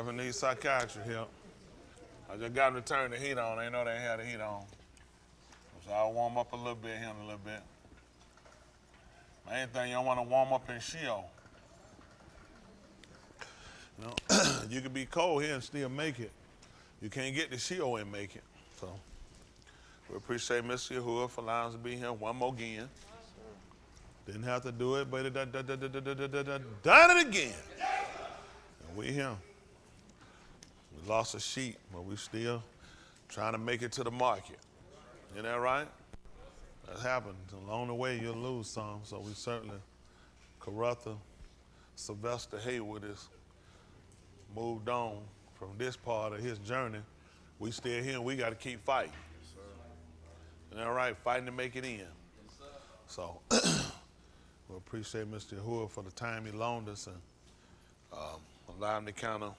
definitely need psychiatry help. I just got to turn the heat on. They know they had the heat on. So I'll warm up a little bit here in a little bit. Main thing, you don't want to warm up in Sheol. You know, you can be cold here and still make it. You can't get to Sheol and make it. So we appreciate Mr. Yahuwah for allowing us to be here one more again. Didn't have to do it, but it done it again. And we here. We lost a sheep, but we still trying to make it to the market. Isn't that right? That happens. Along the way, you'll lose some. So we certainly, Carruthers, Sylvester Haywood has moved on from this part of his journey. We still here and we got to keep fighting. Isn't that right? Fighting to make it in. So we appreciate Mr. Yahuwah for the time he loaned us and allowed him to kind of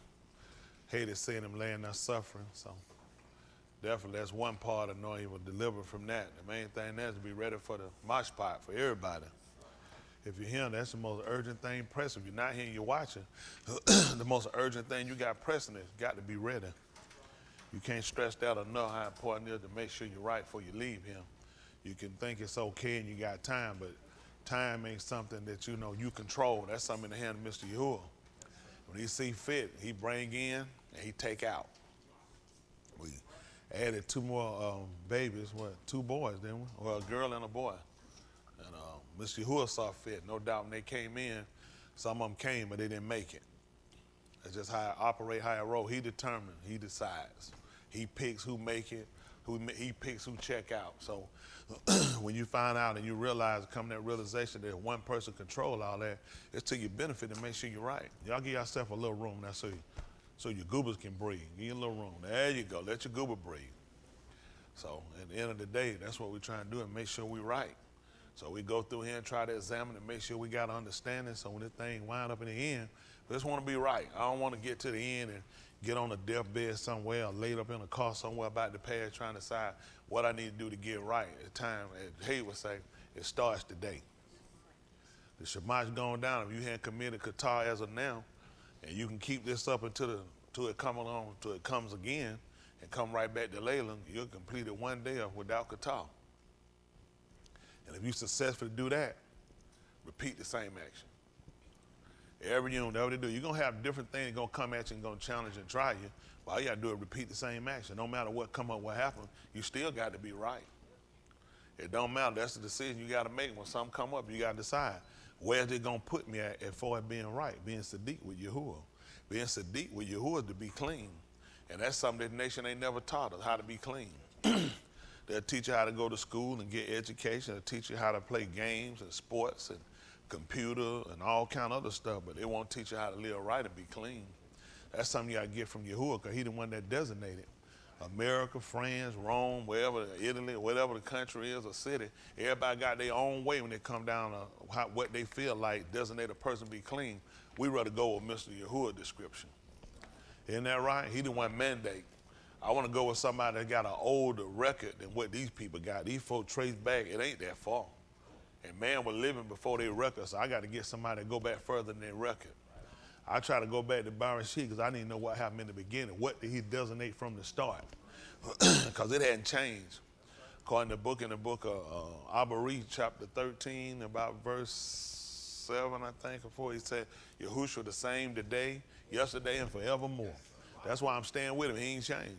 hated seeing him laying there suffering. So definitely that's one part of knowing he will deliver from that. The main thing there is to be ready for the mosh pot for everybody. If you're here, that's the most urgent thing pressing. If you're not here and you're watching, the most urgent thing you got pressing is got to be ready. You can't stress that enough how important it is to make sure you're right before you leave him. You can think it's okay and you got time, but time ain't something that you know you control. That's something in the hand of Mr. Yahuwah. When he see fit, he bring in and he take out. We added two more babies, two boys, didn't we? Well, a girl and a boy. And Mr. Yahuwah saw fit. No doubt when they came in, some of them came, but they didn't make it. That's just how I operate, how I roll. He determines, he decides. He picks who make it, he picks who check out. So when you find out and you realize, come that realization that one person control all that, it's to your benefit to make sure you're right. Y'all give yourself a little room now so your goobers can breathe. Give you a little room. There you go. Let your goober breathe. So at the end of the day, that's what we're trying to do and make sure we're right. So we go through here and try to examine and make sure we got understanding so when this thing wind up in the end, we just want to be right. I don't want to get to the end and get on a deathbed somewhere or laid up in a car somewhere about the past trying to decide what I need to do to get right. At the time, as Hay would say, it starts today. The Shemash going down. If you hadn't committed Qatar as of now, and you can keep this up until it comes again and come right back to Leyland, you'll complete it one day without Qatar. And if you successfully do that, repeat the same action. Every unit, whatever they do, you're going to have different things going to come at you and going to challenge and try you. But all you got to do is repeat the same action. No matter what come up, what happens, you still got to be right. It don't matter. That's the decision you got to make. When something come up, you got to decide, where's it going to put me at for it being right, being Sadiq with Yahuwah. Being Sadiq with Yahuwah is to be clean. And that's something that the nation ain't never taught us, how to be clean. They'll teach you how to go to school and get education. They'll teach you how to play games and sports and computer and all kind of other stuff, but they won't teach you how to live right and be clean. That's something you got to get from Yahuwah because he's the one that designated. America, France, Rome, wherever, Italy, whatever the country is or city, everybody got their own way when they come down to what they feel like designate a person be clean. We rather go with Mr. Yahuwah's description. Isn't that right? He the one mandate. I want to go with somebody that got an older record than what these people got. These folks trace back, it ain't that far. And man was living before their record, so I got to get somebody to go back further than their record. I try to go back to Barashee because I didn't know what happened in the beginning. What did he designate from the start? Because it hadn't changed. According to the book of Abari, chapter 13, about verse 7, I think, before he said, Yahushua the same today, yesterday, and forevermore. That's why I'm staying with him. He ain't changed.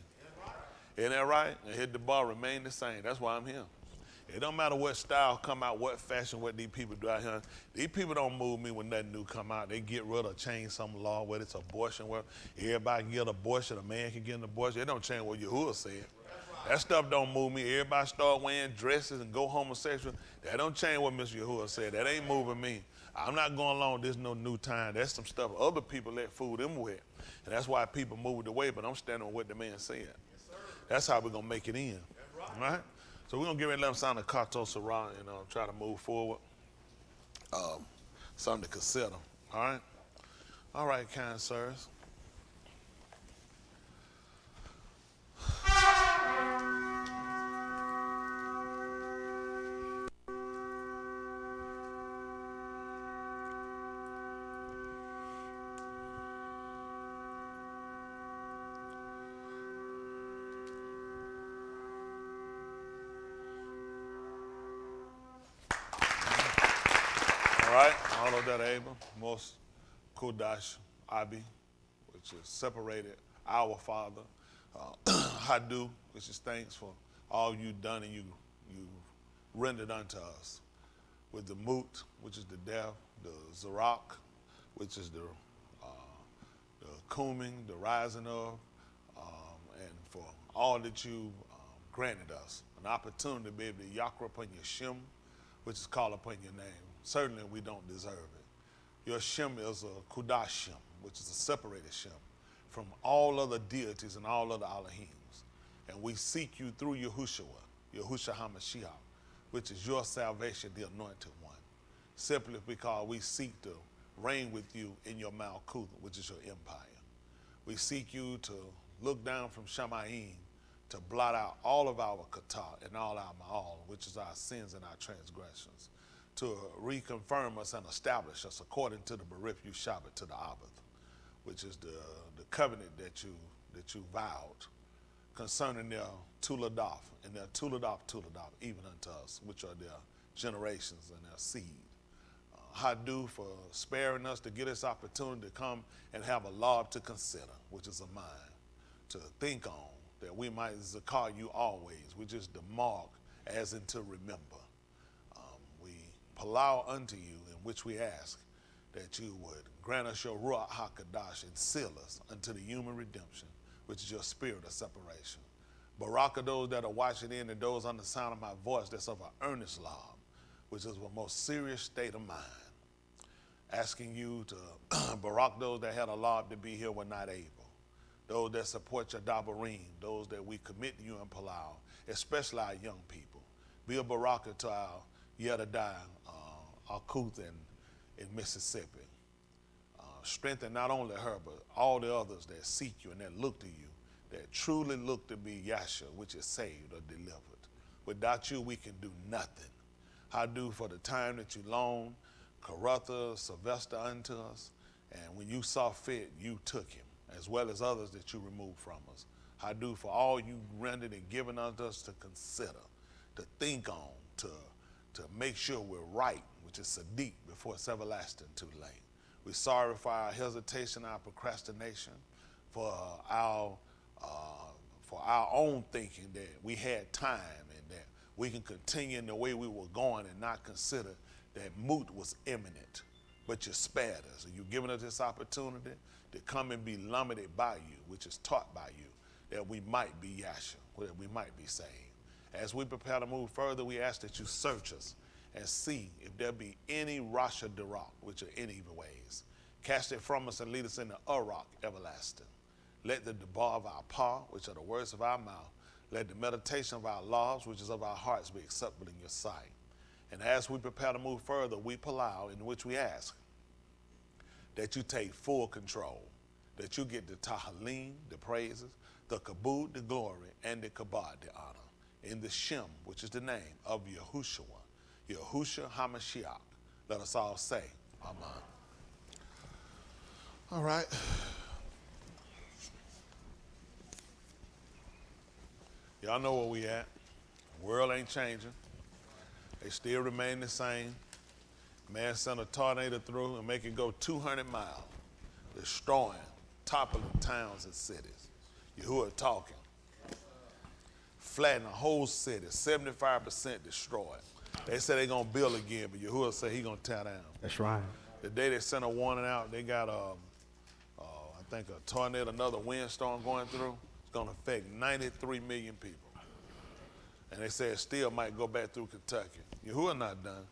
Isn't that right? And his the bar remain the same. That's why I'm here. It don't matter what style come out, what fashion, what these people do out here. These people don't move me when nothing new come out. They get rid of, change some law, whether it's abortion, where everybody can get an abortion, a man can get an abortion. It don't change what Yahuwah said. That stuff don't move me. Everybody start wearing dresses and go homosexual. That don't change what Mr. Yahuwah said. That ain't moving me. I'm not going along. There's no new time. That's some stuff other people let fool them with. And that's why people moved away, but I'm standing on what the man said. That's how we're going to make it in. All right? So we're going to get ready to let them sound the Kato Sarah and try to move forward. Something to consider. All right? All right, kind sirs. right, all of that are able. Most Kodash Abi, which is separated, our Father. Hadu, which is thanks for all you've done and you rendered unto us. With the Mut, which is the death, the Zarak, which is the Kuming, the rising of, and for all that you granted us, an opportunity to be able to yakra upon your Shem, which is called upon your name. Certainly we don't deserve it. Your Shem is a Kudash Shem, which is a separated Shem from all other deities and all other Elohims. And we seek you through Yahushua HaMashiach, which is your salvation, the anointed one. Simply because we seek to reign with you in your Malkuth, which is your empire. We seek you to look down from Shamayim to blot out all of our kata and all our ma'al, which is our sins and our transgressions, to reconfirm us and establish us according to the Barith Yushabbat, to the Abath, which is the covenant that you vowed concerning their Tuladaf and their Tuladaf, even unto us, which are their generations and their seed. Hadu for sparing us to get this opportunity to come and have a law to consider, which is a mind, to think on, that we might zakar you always, which is the mark as in to remember. We palau unto you, in which we ask that you would grant us your Ruach HaKadosh and seal us unto the human redemption, which is your spirit of separation. Baraka those that are watching in and those on the sound of my voice that's of an earnest love, which is a most serious state of mind. Asking you to barak those that had a lob to be here were not able. Those that support your dabarim, those that we commit to you in Palau, especially our young people. Be a baraka to our Yedadiah, our Kuth in Mississippi. Strengthen not only her, but all the others that seek you and that look to you, that truly look to be Yasha, which is saved or delivered. Without you, we can do nothing. I do for the time that you loaned Caratha, Sylvester unto us, and when you saw fit, you took him, as well as others that you removed from us. I do for all you rendered and given unto us to consider, to think on, to make sure we're right, which is Sadiq, before it's everlasting too late. We're sorry for our hesitation, our procrastination, for our own thinking that we had time and that we can continue in the way we were going and not consider that Mut was imminent. But you spared us, and you've given us this opportunity to come and be lumbered by you, which is taught by you, that we might be Yasha, that we might be saved. As we prepare to move further, we ask that you search us and see if there be any Rasha Darak, which are any evil ways. Cast it from us and lead us into Arak everlasting. Let the debar of our paw, which are the words of our mouth, let the meditation of our laws, which is of our hearts, be acceptable in your sight. And as we prepare to move further, we palau, in which we ask that you take full control, that you get the tahalim, the praises, the kabod, the glory, and the kabod, the honor, in the Shem, which is the name of Yahushua HaMashiach. Let us all say, Amen. All right. Y'all know where we at. The world ain't changing. They still remain the same. Man sent a tornado through and make it go 200 miles, destroying, toppling towns and cities. Yahuwah talking. Flatten the whole city, 75% destroyed. They said they're going to build again, but Yahuwah said he's going to tear down. That's right. The day they sent a warning out, they got, I think, a tornado, another windstorm going through. It's going to affect 93 million people. And they said it still might go back through Kentucky. Yahuwah not done.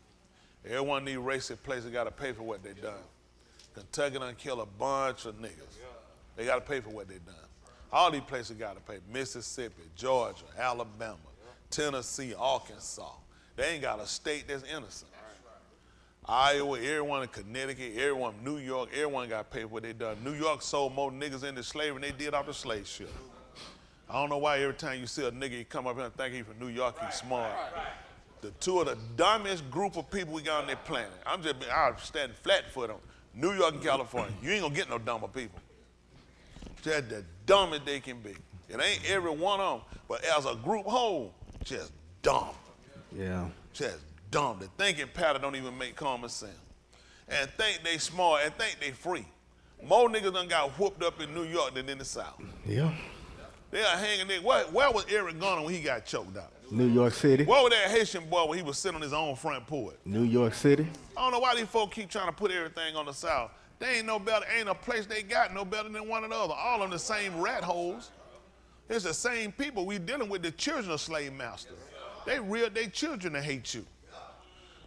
Everyone in these racist places got to pay for what they done. Kentucky done kill a bunch of niggas. They got to pay for what they done. All these places got to pay. Mississippi, Georgia, Alabama, Tennessee, Arkansas. They ain't got a state that's innocent. Iowa, everyone in Connecticut, everyone in New York, everyone got to pay for what they done. New York sold more niggas into slavery than they did off the slave ship. I don't know why every time you see a nigga, you come up here and think he's from New York, he's smart. The two of the dumbest group of people we got on this planet. I'm standing flat-footed on New York and California. You ain't gonna get no dumber people. Just the dumbest they can be. It ain't every one of them, but as a group whole, just dumb. Yeah. Just dumb. The thinking pattern don't even make common sense. and think they smart and think they free. More niggas done got whooped up in New York than in the South. Yeah. They are hanging there. Where was Eric Garner when he got choked out? New York City. Where was that Haitian boy when he was sitting on his own front porch? New York City. I don't know why these folks keep trying to put everything on the South. They ain't no better, ain't a place they got no better than one another. All of them the same rat holes. It's the same people. We dealing with the children of slave masters. They children that hate you.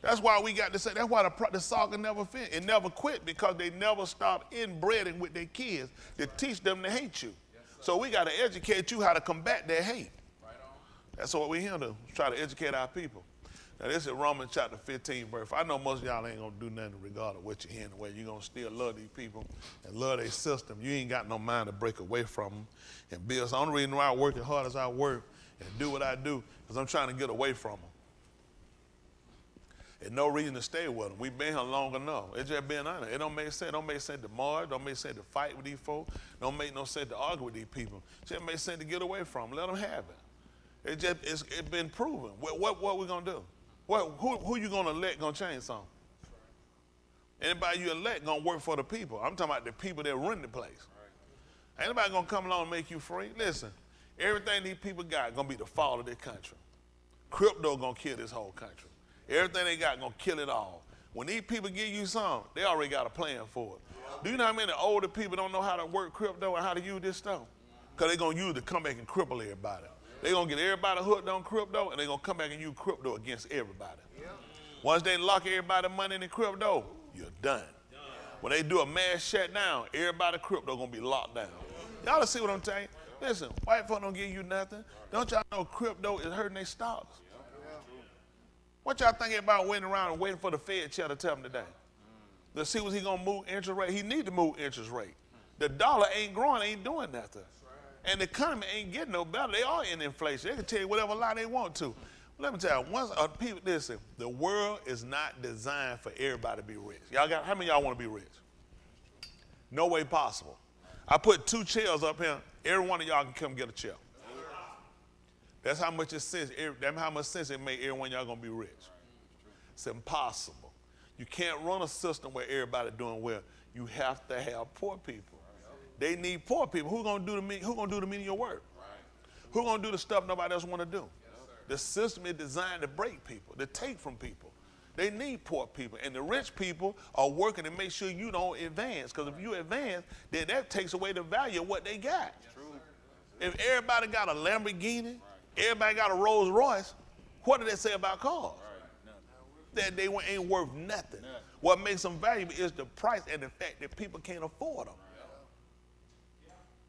That's why we got to say, that's why the saga never finished. It never quit because they never stopped inbreeding with their kids to teach them to hate you. So we got to educate you how to combat their hate. That's what we're here to try to educate our people. Now this is Romans chapter 15 verse. I know most of y'all ain't gonna do nothing regardless of what you're hearing. Where you're gonna still love these people and love their system. You ain't got no mind to break away from them and build. So the only reason why I work as hard as I work and do what I do is I'm trying to get away from them. And no reason to stay with them. We've been here long enough. It's just being honest. It don't make sense. Don't make sense to march. Don't make sense to fight with these folks. Don't make no sense to argue with these people. It just makes sense to get away from them. Let them have it. It's been proven. What we gonna do? Who you gonna elect gonna change something? Anybody you elect gonna work for the people. I'm talking about the people that run the place. Ain't nobody gonna come along and make you free. Listen, everything these people got gonna be the fall of their country. Crypto gonna kill this whole country. Everything they got gonna kill it all. When these people give you something, they already got a plan for it. Do you know how many older people don't know how to work crypto and how to use this stuff? Because they're gonna use it to come back and cripple everybody. They're going to get everybody hooked on crypto, and they're going to come back and use crypto against everybody. Once they lock everybody's money in the crypto, you're done. When they do a mass shutdown, everybody's crypto going to be locked down. Y'all see what I'm saying? Listen, white folk don't give you nothing. Don't y'all know crypto is hurting their stocks? What y'all thinking about waiting around and waiting for the Fed chair to tell them today? Let's see what he going to move interest rate. He need to move interest rate. The dollar ain't growing, ain't doing nothing. And the economy ain't getting no better. They are in inflation. They can tell you whatever lie they want to. Let me tell you, once people listen, the world is not designed for everybody to be rich. Y'all got, how many of y'all want to be rich? No way possible. I put 2 chairs up here. Every one of y'all can come get a chair. That's how much it sense. That's how much sense it make every one of y'all gonna be rich. It's impossible. You can't run a system where everybody doing well. You have to have poor people. They need poor people. Who gonna do the menial work? Who gonna do the stuff nobody else want to do? The system is designed to break people, to take from people. They need poor people, and the rich people are working to make sure you don't advance. Because if you advance, then that takes away the value of what they got. If everybody got a Lamborghini, everybody got a Rolls Royce, what do they say about cars? That they ain't worth nothing. What makes them valuable is the price and the fact that people can't afford them.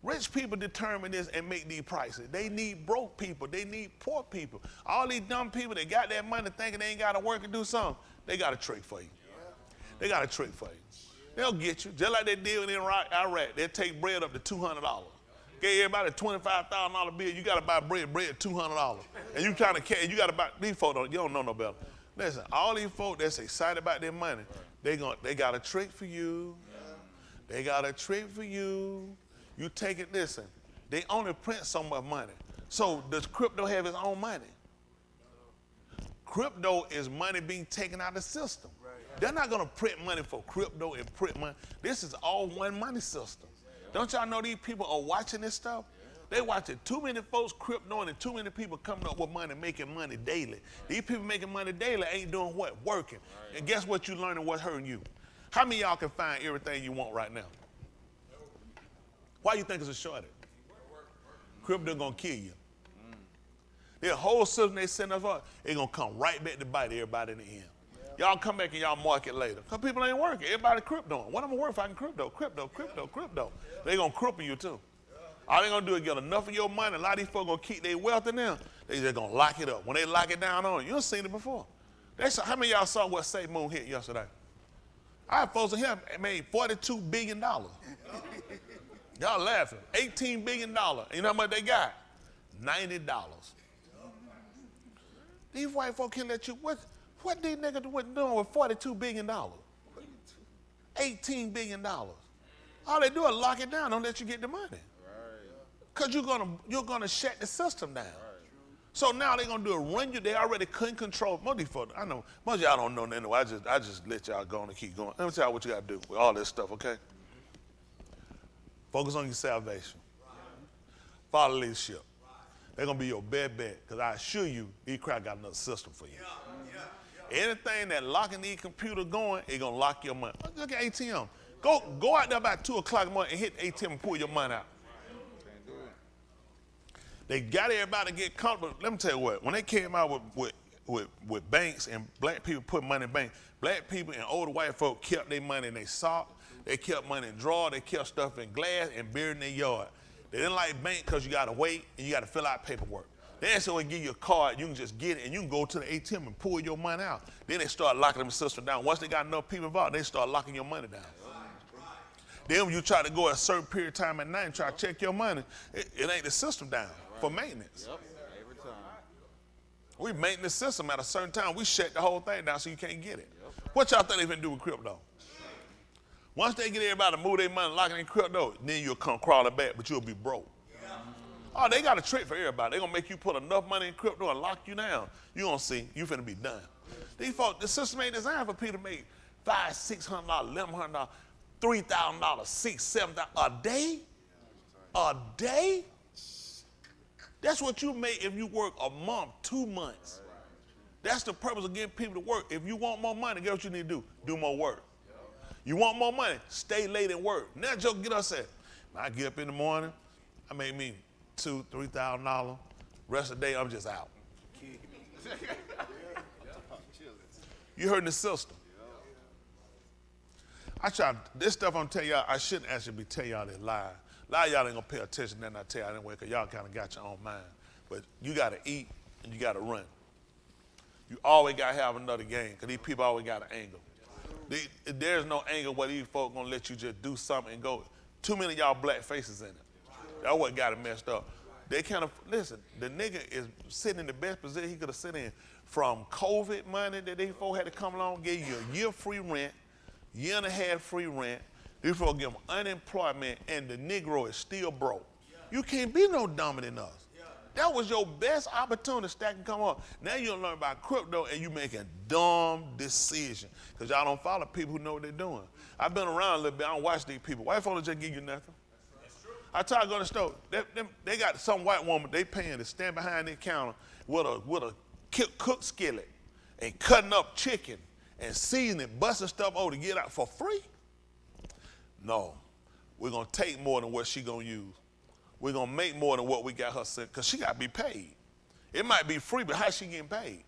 Rich people determine this and make these prices. They need broke people. They need poor people. All these dumb people that got that money thinking they ain't got to work and do something, they got a trick for you. They got a trick for you. They'll get you, just like they did in Iraq. They'll take bread up to $200. Gave everybody a $25,000 bill. You got to buy bread $200. And you kind of can't, you got to buy, these folks, you don't know no better. Listen, all these folks that's excited about their money, they got a trick for you. They got a trick for you. You take it, listen, they only print so much money. So does crypto have its own money? Crypto is money being taken out of the system. They're not going to print money for crypto and print money. This is all one money system. Don't y'all know these people are watching this stuff? They watching too many folks crypto and too many people coming up with money, making money daily. These people making money daily ain't doing what? Working. And guess what you learning what's hurting you? How many of y'all can find everything you want right now? Why you think it's a shortage? Crypto gonna kill you. The whole system they send us up, it's gonna come right back to bite everybody in the end. Y'all come back and y'all market later. Because people ain't working. Everybody cryptoing. What am I work if I can crypto? They gonna cripple you too. All they gonna do is get enough of your money. A lot of these folks gonna keep their wealth in them. They just gonna lock it up. When they lock it down on you, you've seen it before. How many of y'all saw what Safe Moon hit yesterday? I had folks in here made $42 billion. Y'all laughing. $18 billion. You know how much they got? $90. These white folks can let you, what these niggas doing with $42 billion? $18 billion. All they do is lock it down, don't let you get the money. Because you're gonna shut the system down. So now they're gonna do a run you. They already couldn't control. Most of these folks, I know, most of y'all don't know nothing. I just let y'all go and keep going. Let me tell y'all what you gotta do with all this stuff, okay? Focus on your salvation. Follow leadership. They're gonna be your best bet, because I assure you, these crowd got another system for you. Anything that locking these computers going, it's gonna lock your money. Look at ATM. Go out there about 2 o'clock in the morning and hit the ATM and pull your money out. They got everybody to get comfortable. Let me tell you what, when they came out with banks and black people put money in banks, black people and older white folk kept their money in their sock, they kept money in drawer, they kept stuff in glass and buried in their yard. They didn't like bank because you got to wait and you got to fill out paperwork. Then so they give you a card, you can just get it and you can go to the ATM and pull your money out. Then they start locking them system down. Once they got enough people involved, they start locking your money down. Then when you try to go a certain period of time at night and try to check your money, it ain't the system down for maintenance. Yep. Every time. We maintain the system at a certain time. We shut the whole thing down so you can't get it. Yep. What y'all think they finna do with crypto? Once they get everybody to move their money, locking in crypto, then you'll come crawling back, but you'll be broke. Yeah. Oh, they got a trick for everybody. They're gonna make you put enough money in crypto and lock you down. You gonna see, you finna be done. These folks, the system ain't designed for people to make $500, $600, $1,100, $3,000, $6,000, $7,000 a day. A day? That's what you make if you work a month, 2 months. That's the purpose of getting people to work. If you want more money, guess what you need to do? Do more work. You want more money? Stay late and work. Now Joe get up and say, I get up in the morning, I make me $2,000, $3,000. Rest of the day, I'm just out. You heard the system. This stuff I'm telling y'all, I shouldn't actually be telling y'all this live. A lot of y'all ain't gonna pay attention to that, I tell y'all anyway, because y'all kind of got your own mind. But you gotta eat and you gotta run. You always gotta have another game, because these people always got an angle. There's no angle where these folks gonna let you just do something and go. Too many of y'all black faces in it. That's what got it messed up. They kind of, listen, the nigga is sitting in the best position he could have sit in. From COVID money that these folks had to come along, gave you a year free rent, year and a half free rent. These folks give them unemployment, and the Negro is still broke. You can't be no dumber than us. That was your best opportunity to stack and come up. Now you learn about crypto and you make a dumb decision, because y'all don't follow people who know what they're doing. I've been around a little bit. I don't watch these people. White folks just give you nothing. I try to go to the store. They got some white woman they paying to stand behind their counter with a cooked skillet and cutting up chicken and seasoning, busting stuff over to get out for free. No, we're gonna take more than what she gonna use. We're gonna make more than what we got her sent, because she gotta be paid. It might be free, but how's she getting paid?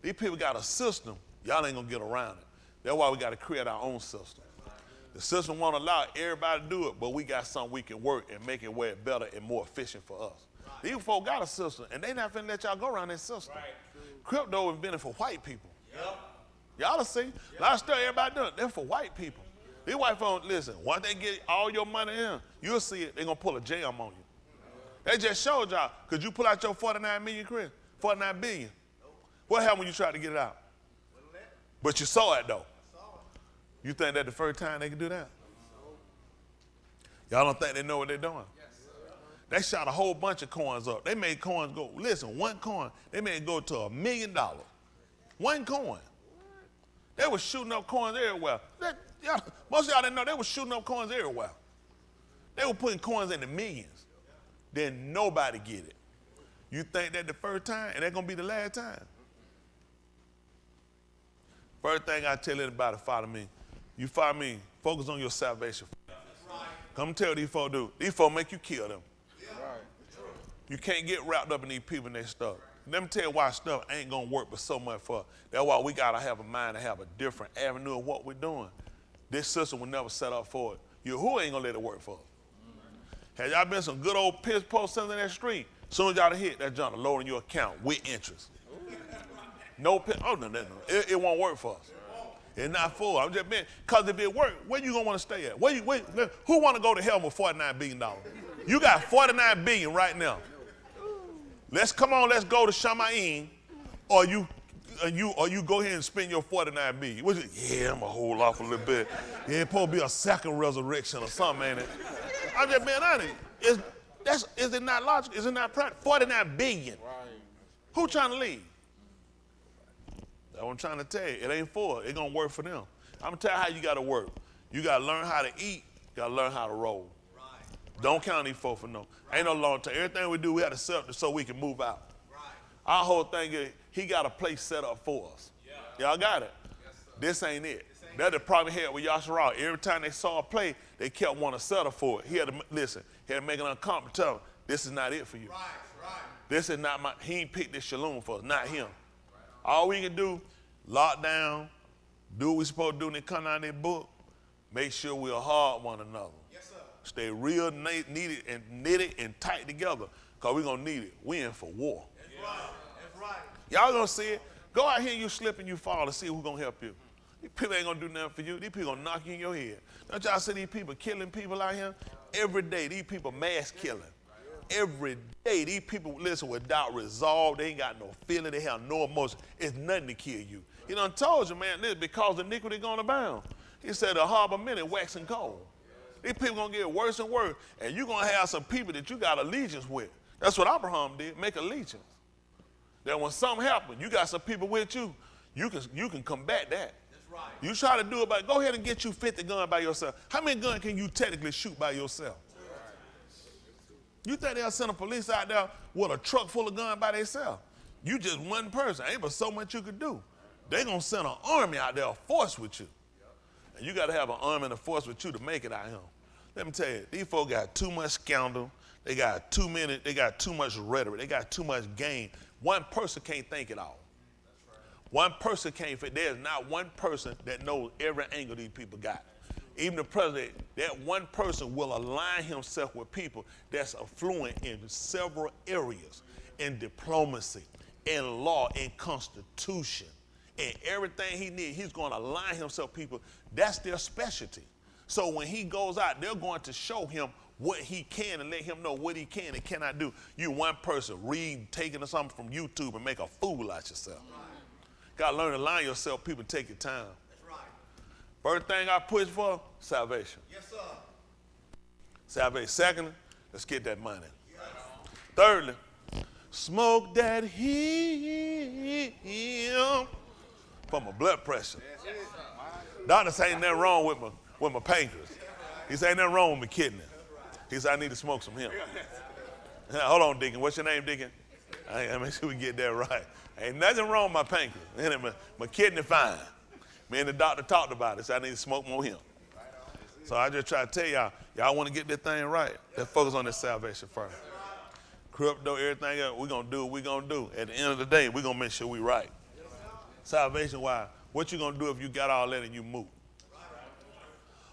These people got a system, y'all ain't gonna get around it. That's why we gotta create our own system. The system won't allow everybody to do it, but we got something we can work and make it way better and more efficient for us. These folks got a system, and they not finna let y'all go around that system. Crypto invented for white people. Y'all will see. A lot of stuff everybody doing, they're for white people. These white folks, listen, once they get all your money in, you'll see it, they're going to pull a jam on you. They just showed y'all, because you pull out your 49 million, Chris, 49 billion. What happened when you tried to get it out? But you saw it, though. You think that the first time they can do that? Y'all don't think they know what they're doing? They shot a whole bunch of coins up. They made coins go, listen, one coin, they made it go to $1 million. One coin. They were shooting up coins everywhere. Most of y'all didn't know they were shooting up coins everywhere. They were putting coins in the millions. Then nobody get it. You think that the first time, and that's going to be the last time? First thing I tell anybody, follow me. You follow me, focus on your salvation. Come tell these folks do. These folks make you kill them. You can't get wrapped up in these people and their stuff. Let me tell you why stuff ain't going to work but so much for us. That's why we got to have a mind to have a different avenue of what we're doing. This system was never set up for it. Who ain't going to let it work for us? Have y'all been some good old piss posts in that street? As soon as y'all hit that junk, loading your account with interest. No, no. It won't work for us. It's not for us. I'm just being, because if it worked, where you going to want to stay at? Who want to go to hell with $49 billion? You got $49 billion right now. Let's go to Shamayim, or you go ahead and spend your $49 billion. I'm going to hold off a little bit. Yeah, it's supposed to be a second resurrection or something, ain't it? I'm just being honest. Is it not logical? Is it not practical? $49 billion. Right. Who trying to leave? That's what I'm trying to tell you. It ain't for it. It's going to work for them. I'm going to tell you how you got to work. You got to learn how to eat. You got to learn how to roll. Right. Don't count these folks for no. Right. Ain't no long time. Everything we do, we have to set up so we can move out. Right. Our whole thing is he got a place set up for us. Yeah. Y'all got it? Yes, this ain't it. That's the problem he had with Yasharal. Every time they saw a play, they kept wanting to settle for it. He had to, listen, he had to make an uncomfortable, tell him, this is not it for you. Right, right. This is not my, he ain't picked this shalom for us, not him. Right. All we can do, lock down, do what we supposed to do when they come out of their book, make sure we'll hard one another. Yes, sir. Stay real knitted and tight together, because we're going to need it. We in for war. That's right. That's right. Y'all going to see it. Go out here and you slip and you fall and see who's going to help you. These people ain't going to do nothing for you. These people going to knock you in your head. Don't y'all see these people killing people out here? Every day, these people mass killing. Every day, these people, listen, without resolve, they ain't got no feeling, they have no emotion. It's nothing to kill you. He done told you, man, listen, because iniquity going to abound. He said a harbor minute waxing cold. These people going to get worse and worse, and you're going to have some people that you got allegiance with. That's what Abraham did, make allegiance. That when something happens, you got some people with you, you can combat that. Right. You try to do it, but go ahead and get you 50 guns by yourself. How many guns can you technically shoot by yourself? You think they'll send a police out there with a truck full of guns by themselves? You just one person. Ain't but so much you could do. They're going to send an army out there, a force with you. And you got to have an army and a force with you to make it out here. Let me tell you, these folks got too much scandal. They got too much rhetoric. They got too much game. One person can't think it all. One person can't fit. There's not one person that knows every angle these people got. Even the president, that one person will align himself with people that's affluent in several areas, in diplomacy, in law, in constitution, in everything he needs. He's going to align himself with people. That's their specialty. So when he goes out, they're going to show him what he can and let him know what he can and cannot do. You one person read, taking something from YouTube and make a fool out yourself. Got to learn to align yourself, people, take your time. That's right. First thing I push for, salvation. Yes, sir. Salvation. Secondly, let's get that money. Yes. Thirdly, smoke that hymn for my blood pressure. Yes. Doctor say ain't nothing wrong with my pancreas. He said ain't nothing wrong with my kidney. He said I need to smoke some him. Hold on, Deacon. What's your name, Deacon? I make sure we get that right. Ain't nothing wrong with my pancreas. My kidney fine. Me and the doctor talked about it, so I need to smoke more him. So I just try to tell y'all want to get this thing right. Let's focus on this salvation first. Crypto, everything else, we're going to do what we're going to do. At the end of the day, we're going to make sure we right. Salvation-wise, what you going to do if you got all that and you move?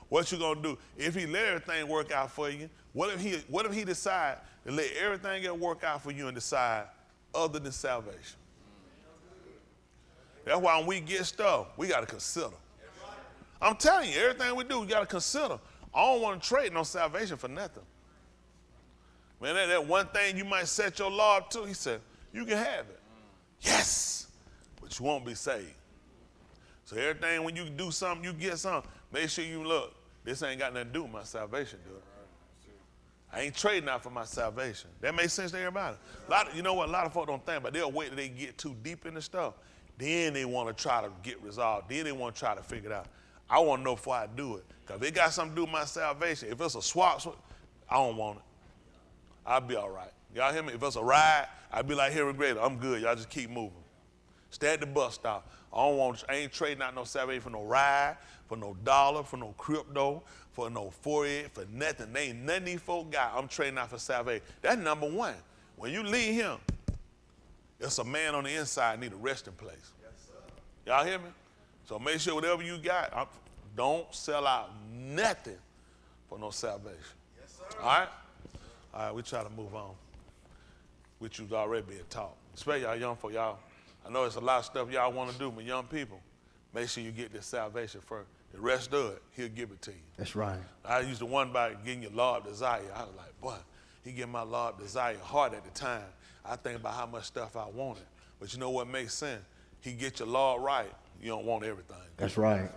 What you going to do? If he let everything work out for you, what if he decide to let everything else work out for you and decide other than salvation? That's why when we get stuff, we got to consider. I'm telling you, everything we do, we got to consider. I don't want to trade no salvation for nothing. Man, that one thing you might set your law up to, he said, you can have it. Yes, but you won't be saved. So everything, when you do something, you get something, make sure you look, this ain't got nothing to do with my salvation, dude. I ain't trading out for my salvation. That makes sense to everybody. You know what? A lot of folks don't think about it. They'll wait till they get too deep in the stuff. Then they want to try to get resolved. Then they want to try to figure it out. I want to know before I do it. Because if it got something to do with my salvation, if it's a swap, I don't want it. I'll be all right. Y'all hear me? If it's a ride, I'd be like Henry Grader. I'm good. Y'all just keep moving. Stay at the bus stop. I ain't trading out no salvation for no ride, for no dollar, for no crypto, for no forehead, for nothing. There ain't nothing these folk got. I'm trading out for salvation. That's number one. When you leave him, there's a man on the inside need a resting place. Yes, sir. Y'all hear me? So make sure whatever you got, don't sell out nothing for no salvation. Yes, sir. All right? All right, we try to move on. Which you've already been taught. Especially y'all young folk, y'all. I know there's a lot of stuff y'all want to do, but young people, make sure you get this salvation first. The rest of it, he'll give it to you. That's right. I used to wonder about getting your Lord desire. I was like, boy, he gave my Lord desire hard at the time. I think about how much stuff I wanted. But you know what makes sense? He get your Lord right, you don't want everything. That's right.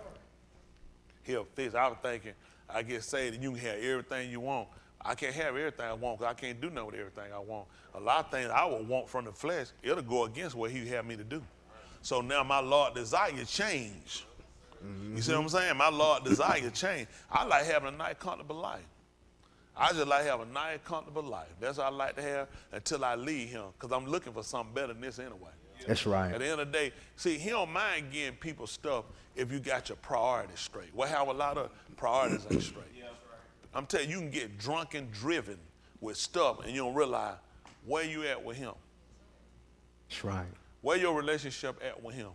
He'll fix. I was thinking, I get saved and you can have everything you want. I can't have everything I want because I can't do nothing with everything I want. A lot of things I would want from the flesh, it'll go against what he had me to do. So now my Lord desire change. You see what I'm saying? My Lord desire change. I like having a nice, comfortable life. I just like having a nice, comfortable life. That's what I like to have until I leave him, because I'm looking for something better than this anyway. That's right. At the end of the day, see, he don't mind getting people stuff if you got your priorities straight. Well, have a lot of priorities ain't straight. I'm telling you, you can get drunk and driven with stuff and you don't realize where you at with him. That's right. Where your relationship at with him.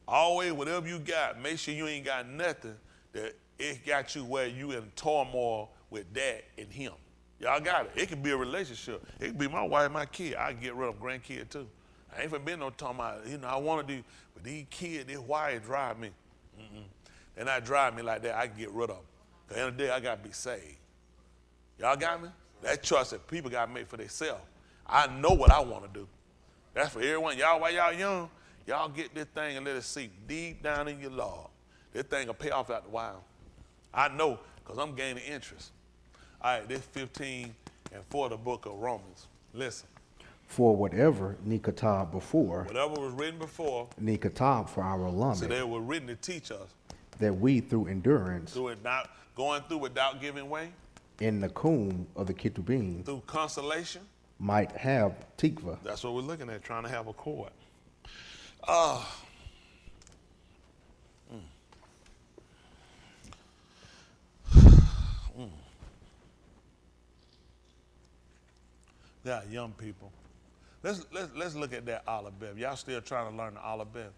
Always, whatever you got, make sure you ain't got nothing that it got you where you in turmoil with that and him. Y'all got it. It can be a relationship. It can be my wife, my kid. I can get rid of grandkid too. I ain't been no talking about, I want to do, but these kids, this wife drive me. They're not drive me like that. I can get rid of them. At the end of the day, I got to be saved. Y'all got me? That choice that people got to make for themselves. I know what I want to do. That's for everyone. Y'all, while y'all young, y'all get this thing and let it sink deep down in your Lord. This thing will pay off after a while. I know, because I'm gaining interest. All right, this 15 and 4 the book of Romans. Listen. For whatever Nikatab before. Whatever was written before. Nikatab for our allotment. So they were written to teach us. That we through endurance. Through it not going through without giving way. In the comb of the Ketubim. Through consolation. Might have tikva. That's what we're looking at, trying to have a cord. Yeah, young people. Let's look at that Aleph. Y'all still trying to learn the Aleph?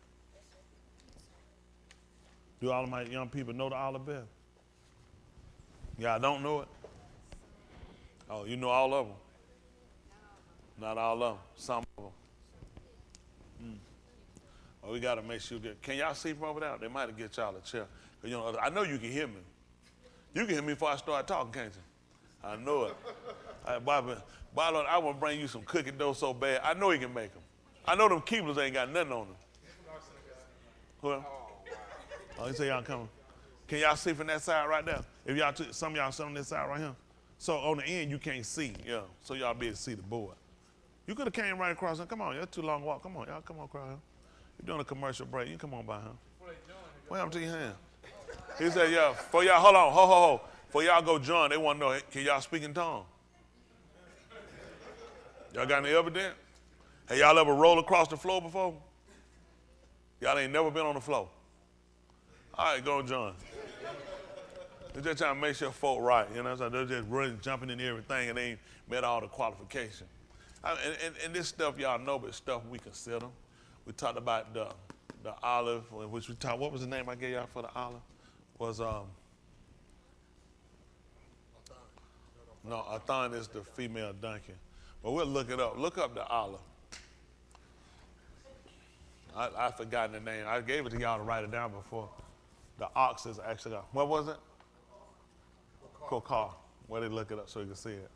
Do all of my young people know the Aleph? Y'all don't know it? Oh, you know all of them? Not all of them. Some of them. Oh, we got to make sure. Can y'all see from over there? They might have get y'all a chair. I know you can hear me. You can hear me before I start talking, can't you? I know it. Bobby, I want to bring you some cookie dough so bad. I know he can make them. I know them Keeblers ain't got nothing on them. Who? Oh, he say y'all coming. Can y'all see from that side right there? If y'all, some of y'all sit on this side right here. So on the end, you can't see, yeah. So y'all be able to see the board. You could have came right across here. Come on, that's too long walk. Come on, y'all come on across here. You're doing a commercial break. You come on by here. What happened to your hand? He said, yeah, for y'all, hold on, ho. For y'all go join, they want to know, can y'all speak in tongues? Y'all got any evidence? Have y'all ever rolled across the floor before? Y'all ain't never been on the floor. All right, go join. They're just trying to make sure folk right, you know what I'm saying? They're just running, jumping in everything and they ain't met all the qualifications. And this stuff y'all know, but stuff we consider. We talked about the olive, which we talked, what was the name I gave y'all for the olive? Was, no, Athan is the female donkey. But we'll look it up. Look up the olive. I forgot the name. I gave it to y'all to write it down before. The ox is actually, what was it? Kokar. Where they look it up so you can see it.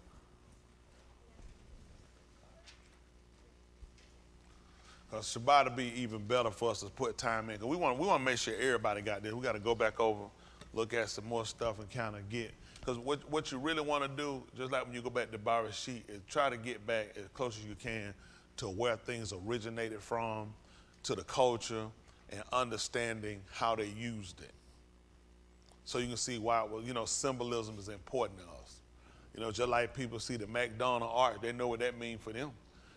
Shabbat will be even better for us to put time in. Because we want to make sure everybody got this. We got to go back over, look at some more stuff and kind of get. Because what you really want to do, just like when you go back to Bereshit, is try to get back as close as you can to where things originated from, to the culture, and understanding how they used it. So you can see why, symbolism is important to us. Just like people see the McDonald's ark, they know what that means for them.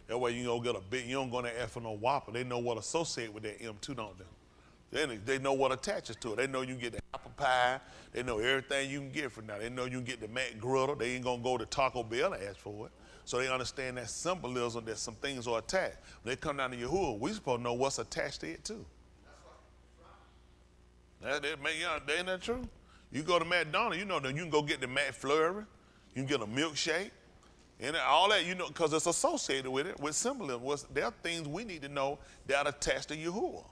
That way you don't get you don't go to F for no Whopper. They know what associated with that M too, don't they? They know what attaches to it. They know you can get the apple pie. They know everything you can get from that. They know you can get the Mac Griddle. They ain't going to go to Taco Bell and ask for it. So they understand that symbolism, that some things are attached. When they come down to Yahuwah, we supposed to know what's attached to it too. Ain't that true? You go to McDonald's, you can go get the McFlurry. You can get a milkshake. And all that, because it's associated with it, with symbolism. There are things we need to know that are attached to Yahuwah.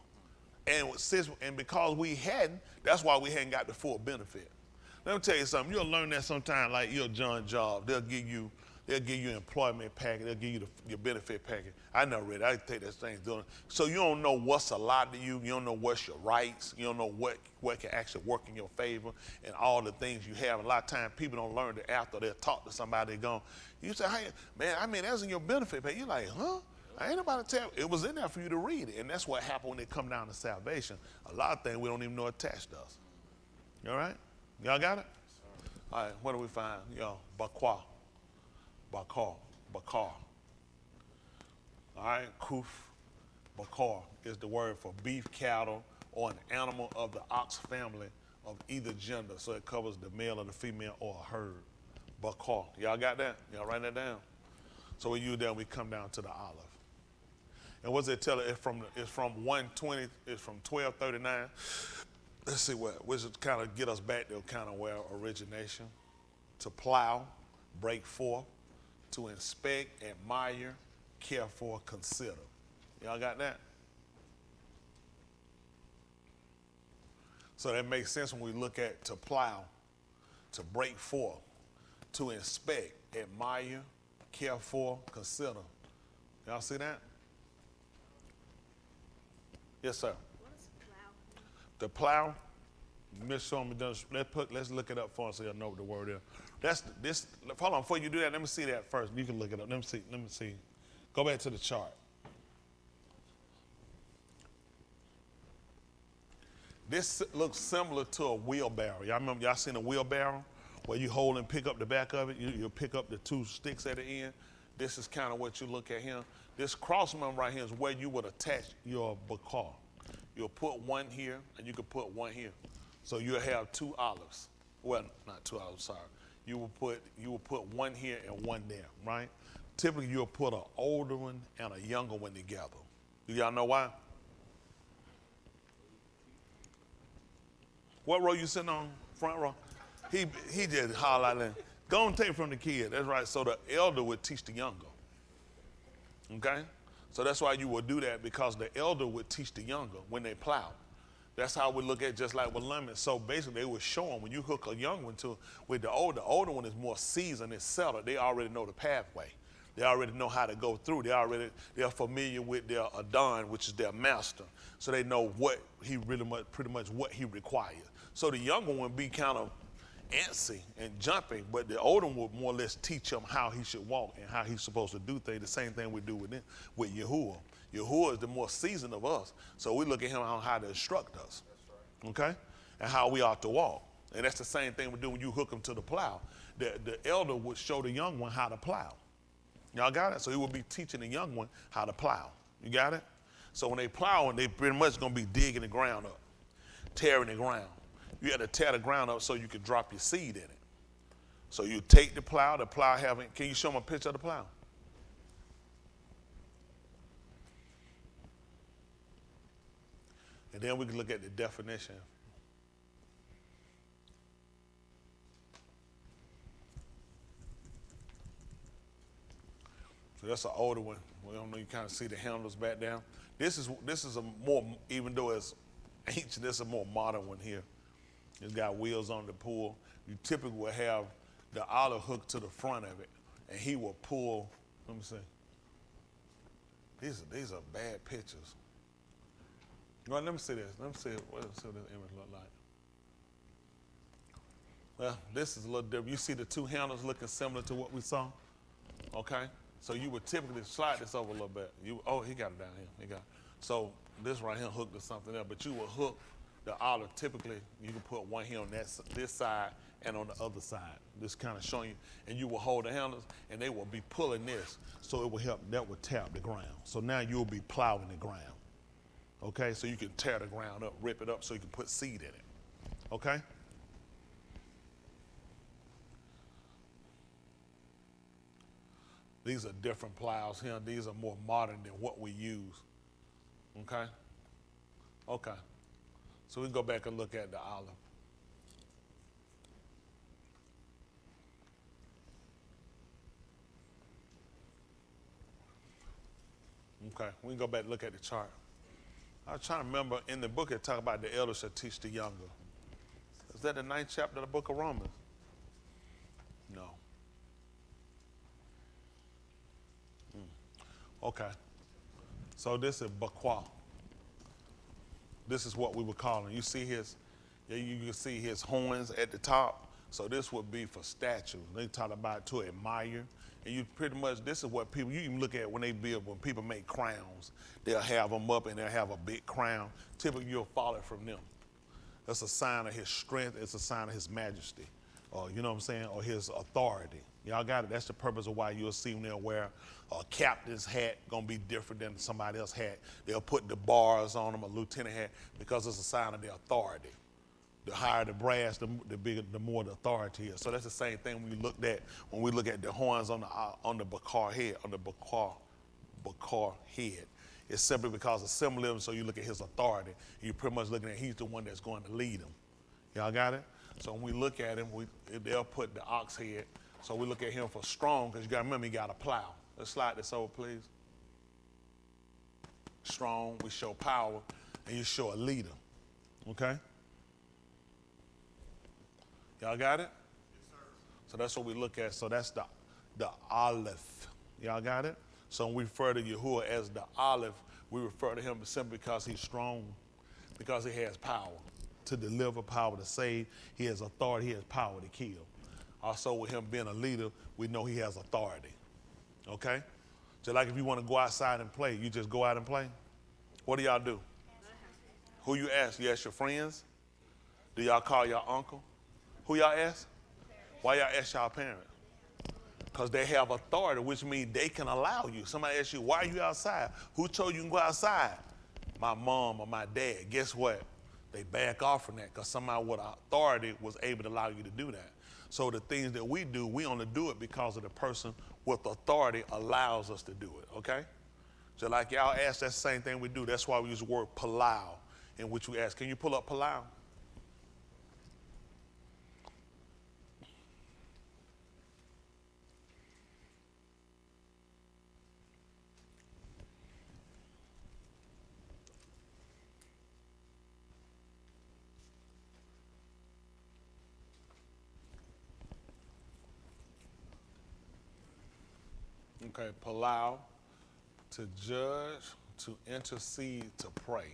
And because we hadn't, that's why we hadn't got the full benefit. Let me tell you something. You'll learn that sometime, like your John job. They'll They'll give you an employment package. They'll give you your benefit package. I never read it. I take that thing doing it. So you don't know what's allotted to you. You don't know what's your rights. You don't know what can actually work in your favor and all the things you have. A lot of times people don't learn that after they'll talk to somebody. They're going, you say, hey, man, I mean, that's in your benefit package. You're like, huh? I ain't nobody tell. It was in there for you to read it. And that's what happened when it come down to salvation. A lot of things we don't even know attached to us. You all right? Y'all got it? All right, what do we find? Y'all, Bakar. All right, kuf, bakar is the word for beef, cattle, or an animal of the ox family of either gender. So it covers the male or the female or a herd. Bakar. Y'all got that? Y'all write that down? So we use that when we come down to the olive. And what's it tell it? It's from 120, it's from 1239. Let's see which kind of get us back to kind of where origination. To plow, break forth, to inspect, admire, care for, consider. Y'all got that? So that makes sense when we look at to plow, to break forth, to inspect, admire, care for, consider. Y'all see that? Yes, sir. What is plow? The plow, Miss Showman does. Let's look it up for us so you'll know what the word is. That's this. Hold on, before you do that, let me see that first. You can look it up. Let me see. Go back to the chart. This looks similar to a wheelbarrow. Y'all remember, y'all seen a wheelbarrow where you hold and pick up the back of it? You pick up the two sticks at the end. This is kind of what you look at here. This crossman right here is where you would attach your bakar. You'll put one here and you can put one here. So you'll have two olives. Well, not two olives, sorry. You will put one here and one there, right? Typically you'll put an older one and a younger one together. Do y'all know why? What row you sitting on? Front row? He just holler out there. Go and take it from the kid. That's right. So the elder would teach the younger. Okay? So that's why you would do that, because the elder would teach the younger when they plow. That's how we look at just like with lemons. So basically they would show them when you hook a young one to with the older one is more seasoned, it's settled. They already know the pathway. They already know how to go through. They're familiar with their Adon, which is their master. So they know what he pretty much what he requires. So the younger one be kind of antsy and jumping, but the older one would more or less teach him how he should walk and how he's supposed to do things. The same thing we do with Yahuwah. Yahuwah is the more seasoned of us, so we look at him on how to instruct us, okay, and how we ought to walk. And that's the same thing we do when you hook them to the plow. The elder would show the young one how to plow. Y'all got it? So he would be teaching the young one how to plow. You got it? So when they plowing, they pretty much going to be digging the ground up, tearing the ground. You had to tear the ground up so you could drop your seed in it. So you take the plow having, can you show them a picture of the plow? And then we can look at the definition. So that's an older one. We don't know, you kind of see the handles back down. This is a more, even though it's ancient, this is a more modern one here. It's got wheels on the pull. You typically will have the olive hooked to the front of it, and he will pull. Let me see. These are bad pictures. Well, let me see this. Let me see what this image look like. Well, this is a little different. You see the two handles looking similar to what we saw? Okay? So you would typically slide this over a little bit. He got it down here. So this right here hooked to something else, but you will hook the olive. Typically, you can put one here on this side and on the other side. This kind of showing you, and you will hold the handles, and they will be pulling this, so it will help. That will tap the ground. So now you'll be plowing the ground. Okay, so you can tear the ground up, rip it up, so you can put seed in it. Okay. These are different plows here. These are more modern than what we use. Okay? Okay. So we can go back and look at the olive. Okay, we can go back and look at the chart. I was trying to remember, in the book it talks about the elder shall teach the younger. Is that the 9th chapter of the book of Romans? No. Okay. So this is bakwa. This is what we would call him. You see his, you can see his horns at the top. So this would be for statues. They talk about to admire. And you pretty much, this is what people, you even look at when they build, when people make crowns, they'll have them up and they'll have a big crown. Typically you'll follow it from them. That's a sign of his strength. It's a sign of his majesty. Or, you know what I'm saying? Or his authority. Y'all got it? That's the purpose of why you'll see them there wear a captain's hat, gonna be different than somebody else's hat. They'll put the bars on them, a lieutenant hat, because it's a sign of their authority. The higher the brass, the bigger, the more the authority is. So that's the same thing when we look at the horns on the bakar head, on the bakar head. It's simply because of symbolism. So you look at his authority. You're pretty much looking at he's the one that's going to lead them. Y'all got it? So when we look at him, they'll put the ox head. So we look at him for strong, because you got to remember he got a plow. Let's slide this over, please. Strong, we show power, and you show a leader. Okay? Y'all got it? Yes, sir. So that's what we look at. So that's the Aleph. Y'all got it? So when we refer to Yahuwah as the Aleph, we refer to him simply because he's strong, because he has power to deliver, power to save. He has authority. He has power to kill. Also, with him being a leader, we know he has authority. Okay? Just like if you want to go outside and play, you just go out and play. What do y'all do? Who you ask? You ask your friends? Do y'all call your uncle? Who y'all ask? Why y'all ask y'all parents? Because they have authority, which means they can allow you. Somebody asks you, why are you outside? Who told you can go outside? My mom or my dad. Guess what? They back off from that because somebody with authority was able to allow you to do that. So the things that we do, we only do it because of the person with authority allows us to do it, okay? So like y'all ask, that's the same thing we do. That's why we use the word palau, in which we ask, can you pull up palau? Okay, palau, to judge, to intercede, to pray.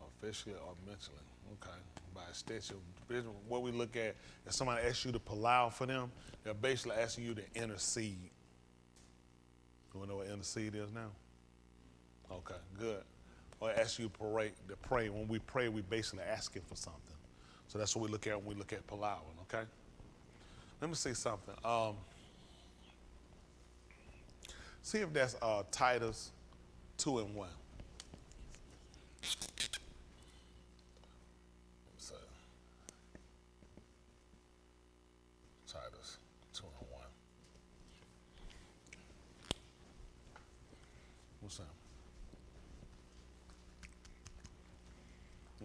Officially or mentally. Okay, by extension. What we look at, if somebody asks you to palau for them, they're basically asking you to intercede. You wanna know what intercede is now? Okay, good. Or ask you to pray. When we pray, we basically asking for something. So that's what we look at when we look at palauing, okay? Let me see something. See if that's Titus 2:1. Titus 2:1. What's that?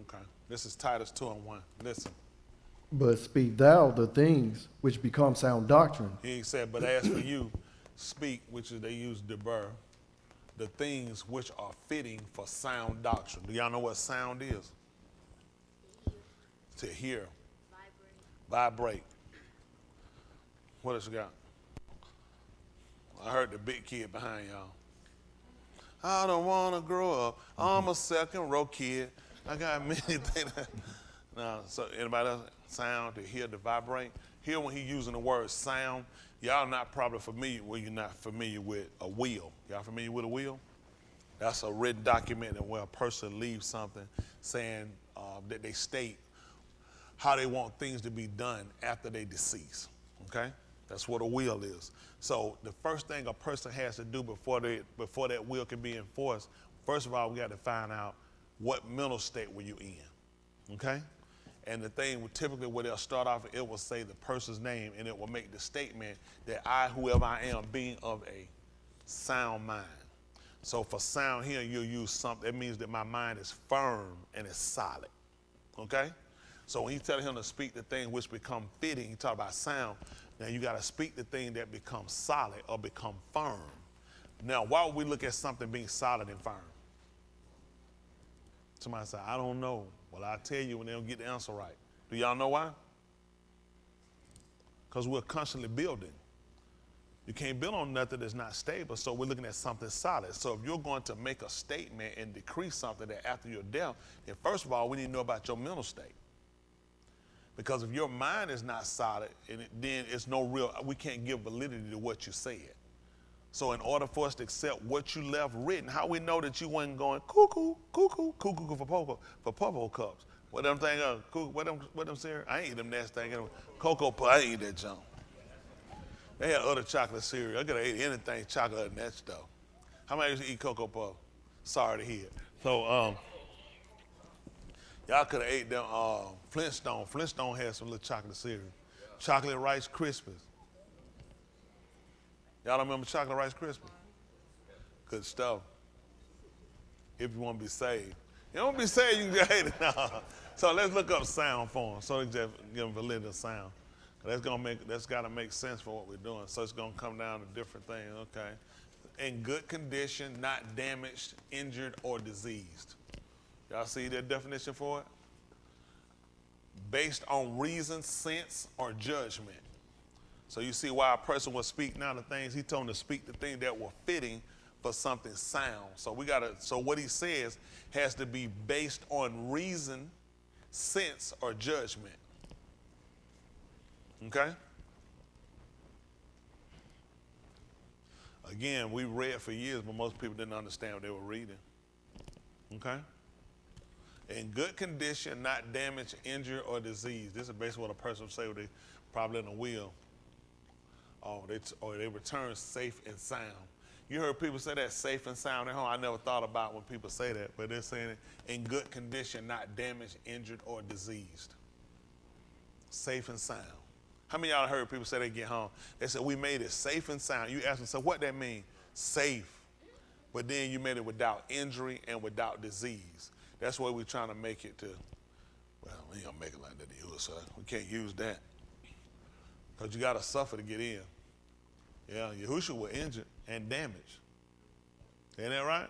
Okay. This is Titus 2:1. Listen. But speak thou the things which become sound doctrine. He said, but as for you, speak, which is they use deber, the things which are fitting for sound doctrine. Do y'all know what sound is? To hear. Vibrate. What else you got? I heard the big kid behind y'all. I don't want to grow up. I'm a second row kid. I got many things. No, so anybody else? Sound, to hear, to vibrate. Here when he's using the word sound, y'all not probably familiar, well, you're not familiar with a will. Y'all familiar with a will? That's a written document where a person leaves something saying that they state how they want things to be done after they decease, okay? That's what a will is. So the first thing a person has to do before that will can be enforced, first of all, we got to find out what mental state were you in, okay? And the thing, typically where they'll start off, it will say the person's name, and it will make the statement that I, whoever I am, being of a sound mind. So for sound here, you'll use something. That means that my mind is firm and it's solid, okay? So when he's telling him to speak the thing which become fitting, he talk about sound. Now you got to speak the thing that becomes solid or become firm. Now, why would we look at something being solid and firm? Somebody say, I don't know. Well, I'll tell you when they don't get the answer right. Do y'all know why? Because we're constantly building. You can't build on nothing that's not stable, so we're looking at something solid. So if you're going to make a statement and decree something that after your death, then first of all, we need to know about your mental state. Because if your mind is not solid, then it's no real, we can't give validity to what you said. So in order for us to accept what you left written, how we know that you wasn't going cuckoo, cuckoo, cuckoo for popo cups? What them thing? What them cereal? I ain't eat them nasty thing. Cocoa puff. I ain't eat that junk. They had other chocolate cereal. I could have ate anything chocolate other than that stuff. How many of you eat Cocoa Puff? Sorry to hear. So y'all could have ate them Flintstone. Flintstone had some little chocolate cereal. Chocolate Rice Krispies. Y'all don't remember Chocolate Rice Krispies? Good stuff. If you want to be saved. You don't want to be saved, you can hate it. No. So let's look up sound form. So just give them validity of sound. That's got to make sense for what we're doing. So it's going to come down to different things, okay? In good condition, not damaged, injured, or diseased. Y'all see that definition for it? Based on reason, sense, or judgment. So you see why a person will speak now the things, he told them to speak the things that were fitting for something sound. So so what he says has to be based on reason, sense, or judgment. Okay? Again, we read for years, but most people didn't understand what they were reading. Okay? In good condition, not damaged, injured, or diseased. This is basically what a person would say when they probably in a wheel. Or they return safe and sound. You heard people say that, safe and sound at home. I never thought about when people say that, but they're saying it in good condition, not damaged, injured, or diseased. Safe and sound. How many of y'all heard people say they get home? They said, we made it safe and sound. You ask them, so what that mean? Safe. But then you made it without injury and without disease. That's what we're trying to make it to. Well, we ain't gonna make it like that to you, so we can't use that. Because you gotta suffer to get in. Yeah, Yahushua was injured and damaged. Ain't that right?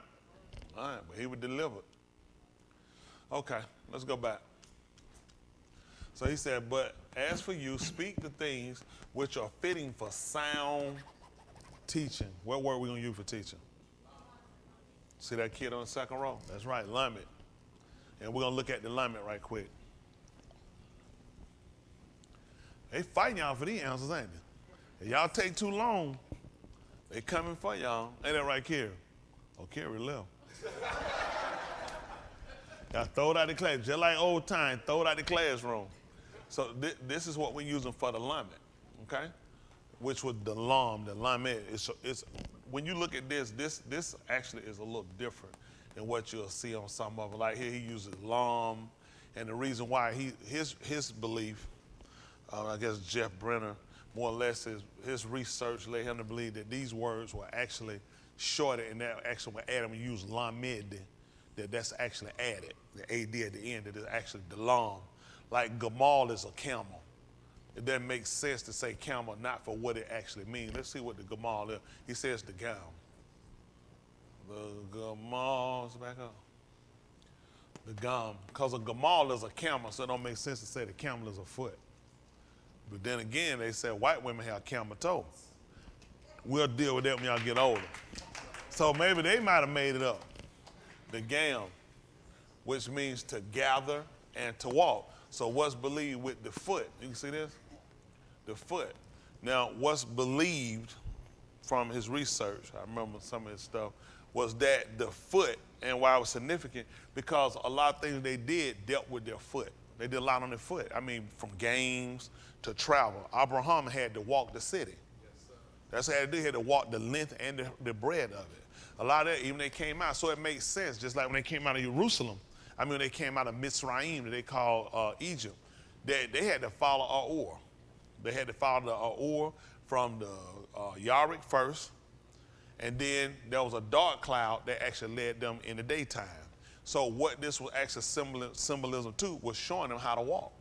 All right, but he was delivered. Okay, let's go back. So he said, but as for you, speak the things which are fitting for sound teaching. What word are we going to use for teaching? See that kid on the second row? That's right, lamed. And we're going to look at the lamed right quick. They fighting y'all for these answers, ain't they? If y'all take too long, they coming for y'all. Ain't that right, Kerry? Oh, Kerry left. Y'all throw it out the class, just like old time, throw it out the classroom. So this is what we're using for the lamed, okay? Which was the lamed. It's when you look at this actually is a little different than what you'll see on some of them. Like here he uses lam, and the reason why his belief, I guess Jeff Brenner, more or less his research led him to believe that these words were actually shorted, and that actually when Adam used lamed, that's actually added, the AD at the end, that is actually the lam. Like Gamal is a camel. It doesn't make sense to say camel not for what it actually means. Let's see what the Gamal is. He says the gown. The Gamal, back up. The gum, because a Gamal is a camel, so it don't make sense to say the camel is a foot. But then again, they said white women have camel toe. We'll deal with that when y'all get older. So maybe they might have made it up. The gown, which means to gather and to walk. So what's believed with the foot? You can see this? The foot. Now, what's believed from his research, I remember some of his stuff, was that the foot, and why it was significant, because a lot of things they did dealt with their foot. They did a lot on their foot. I mean, from games to travel. Abraham had to walk the city. That's how he had to walk the length and the breadth of it. A lot of that, even they came out, so it makes sense, just like when they came out of Jerusalem. I mean, they came out of Mitzrayim, that they call Egypt. They had to follow Ar. They had to follow the Ar from the Yarik first, and then there was a dark cloud that actually led them in the daytime. So what this was actually symbolism too was showing them how to walk.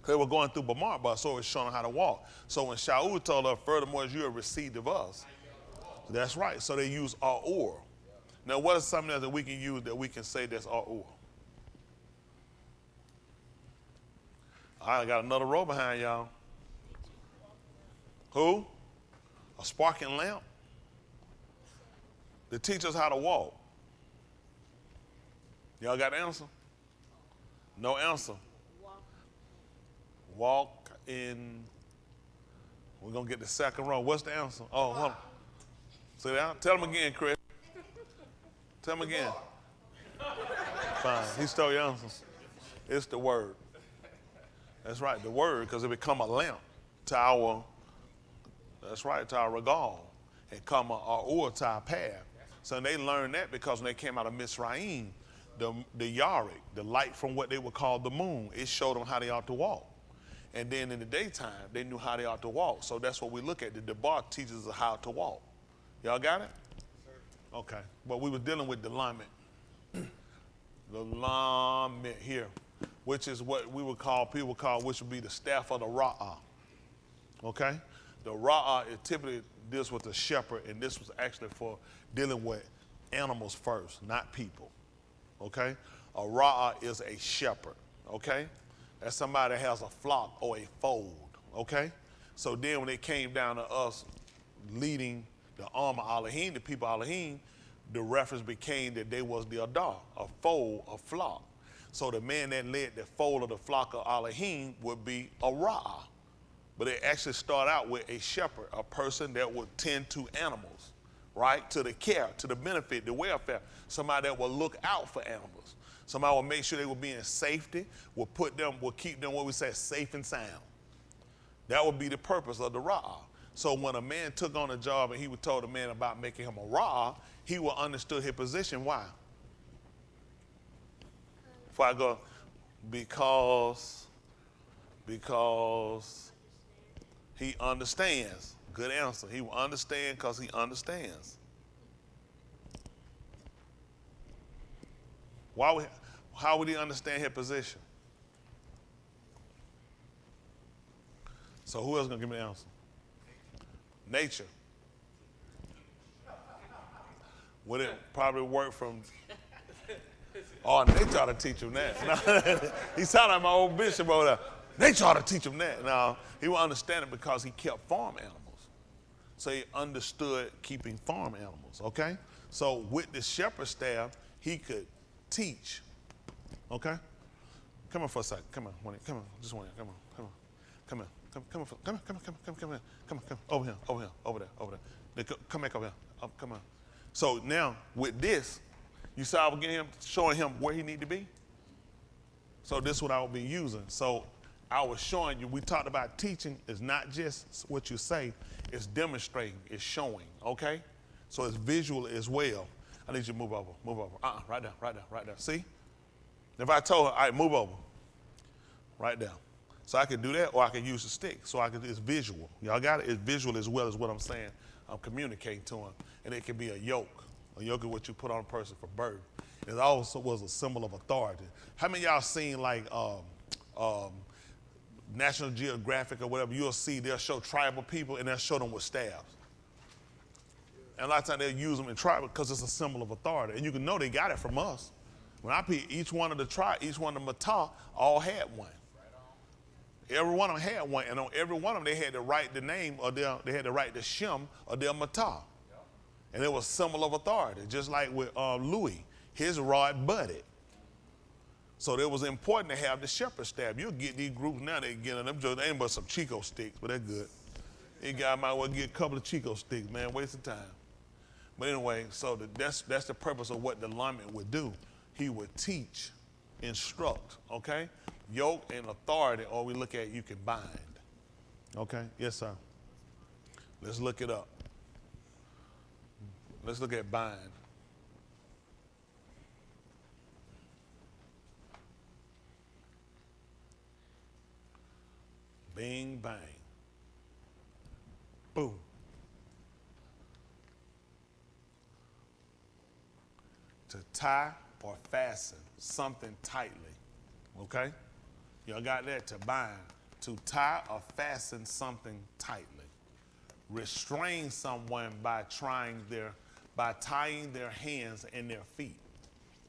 They were going through Bamar, so it was showing them how to walk. So when Shaul told her, furthermore, as you have received of us, that's right. So they use Ar. Now, what is something else that we can use that we can say that's Ar? All right, I got another row behind y'all. Who? A sparking lamp to teach us how to walk. Y'all got the answer? No answer. Walk in. We're going to get the second row. What's the answer? Oh, hold on. Say that. Tell them again, Chris. Tell them again. Fine. He stole your answer. It's the word. That's right, the word, because it become a lamp to our, that's right, to our regard. And come or to our path. So they learned that because when they came out of Mizraim, the Yarick, the light from what they would call the moon, it showed them how they ought to walk. And then in the daytime, they knew how they ought to walk. So that's what we look at. The Debar teaches us how to walk. Y'all got it? Okay. But we were dealing with the lament. The lament here, which is what we would call, people would call, which would be the staff of the Ra'ah. Okay? The Ra'ah, it typically deals with the shepherd, and this was actually for dealing with animals first, not people. Okay? A Ra'ah is a shepherd. Okay? That's somebody that has a flock or a fold. Okay? So then when it came down to us leading the arm of Elohim, the people of Elohim, the reference became that they was the Adar, a fold, a flock. So the man that led the fold of the flock of Elohim would be a Ra'ah. But it actually started out with a shepherd, a person that would tend to animals, right? To the care, to the benefit, the welfare. Somebody that will look out for animals. Somebody will make sure they will be in safety, will keep them, what we say, safe and sound. That would be the purpose of the Ra'ah. So when a man took on a job and he would told a man about making him a Ra'ah, he would understood his position. Why? Before I go, because he understands. Good answer. He will understand because he understands. How would he understand his position? So who else gonna give me the answer? Nature. Would it probably work from? Oh, nature ought to teach him that. No, he sounded like my old bishop over there. Nature ought to teach him that. No, he would understand it because he kept farm animals. So he understood keeping farm animals, okay? So with the shepherd staff, he could teach, okay? Come on for a second. Come on, come on, just one. Come on. Come on. Over here, over there. Come back over here. Come on. So now with this, you saw I was getting him, showing him where he need to be. So this is what I will be using. So I was showing you, we talked about teaching is not just what you say, it's demonstrating, it's showing, okay? So it's visual as well. I need you to move over. Right there. See? If I told her, all right, move over. Right there. So I can do that, or I can use the stick. So it's visual. Y'all got it? It's visual as well as what I'm saying. I'm communicating to him. And it can be a yoke. A yoke is what you put on a person for birth. It also was a symbol of authority. How many of y'all seen like National Geographic or whatever? You'll see they'll show tribal people and they'll show them with staffs. And a lot of times they'll use them in tribal because it's a symbol of authority. And you can know they got it from us. When I picked each one of the tribe, each one of the Matah, all had one. Every one of them had one, and on every one of them, they had to write the name, or they had to write the Shem of their Matah. And it was a symbol of authority, just like with Louis, his rod budded. So it was important to have the shepherd staff. You'll get these groups now, they get them, they ain't but some Chico sticks, but they're good. You guy might well get a couple of Chico sticks, man, waste of time. But anyway, so that's the purpose of what the lineman would do. He would teach, instruct, okay? Yoke and authority, or we look at you can bind. Okay? Yes, sir. Let's look it up. Let's look at bind. Bing, bang. Boom. To tie or fasten something tightly. Okay? Y'all got that? To bind. To tie or fasten something tightly. Restrain someone by tying their hands and their feet.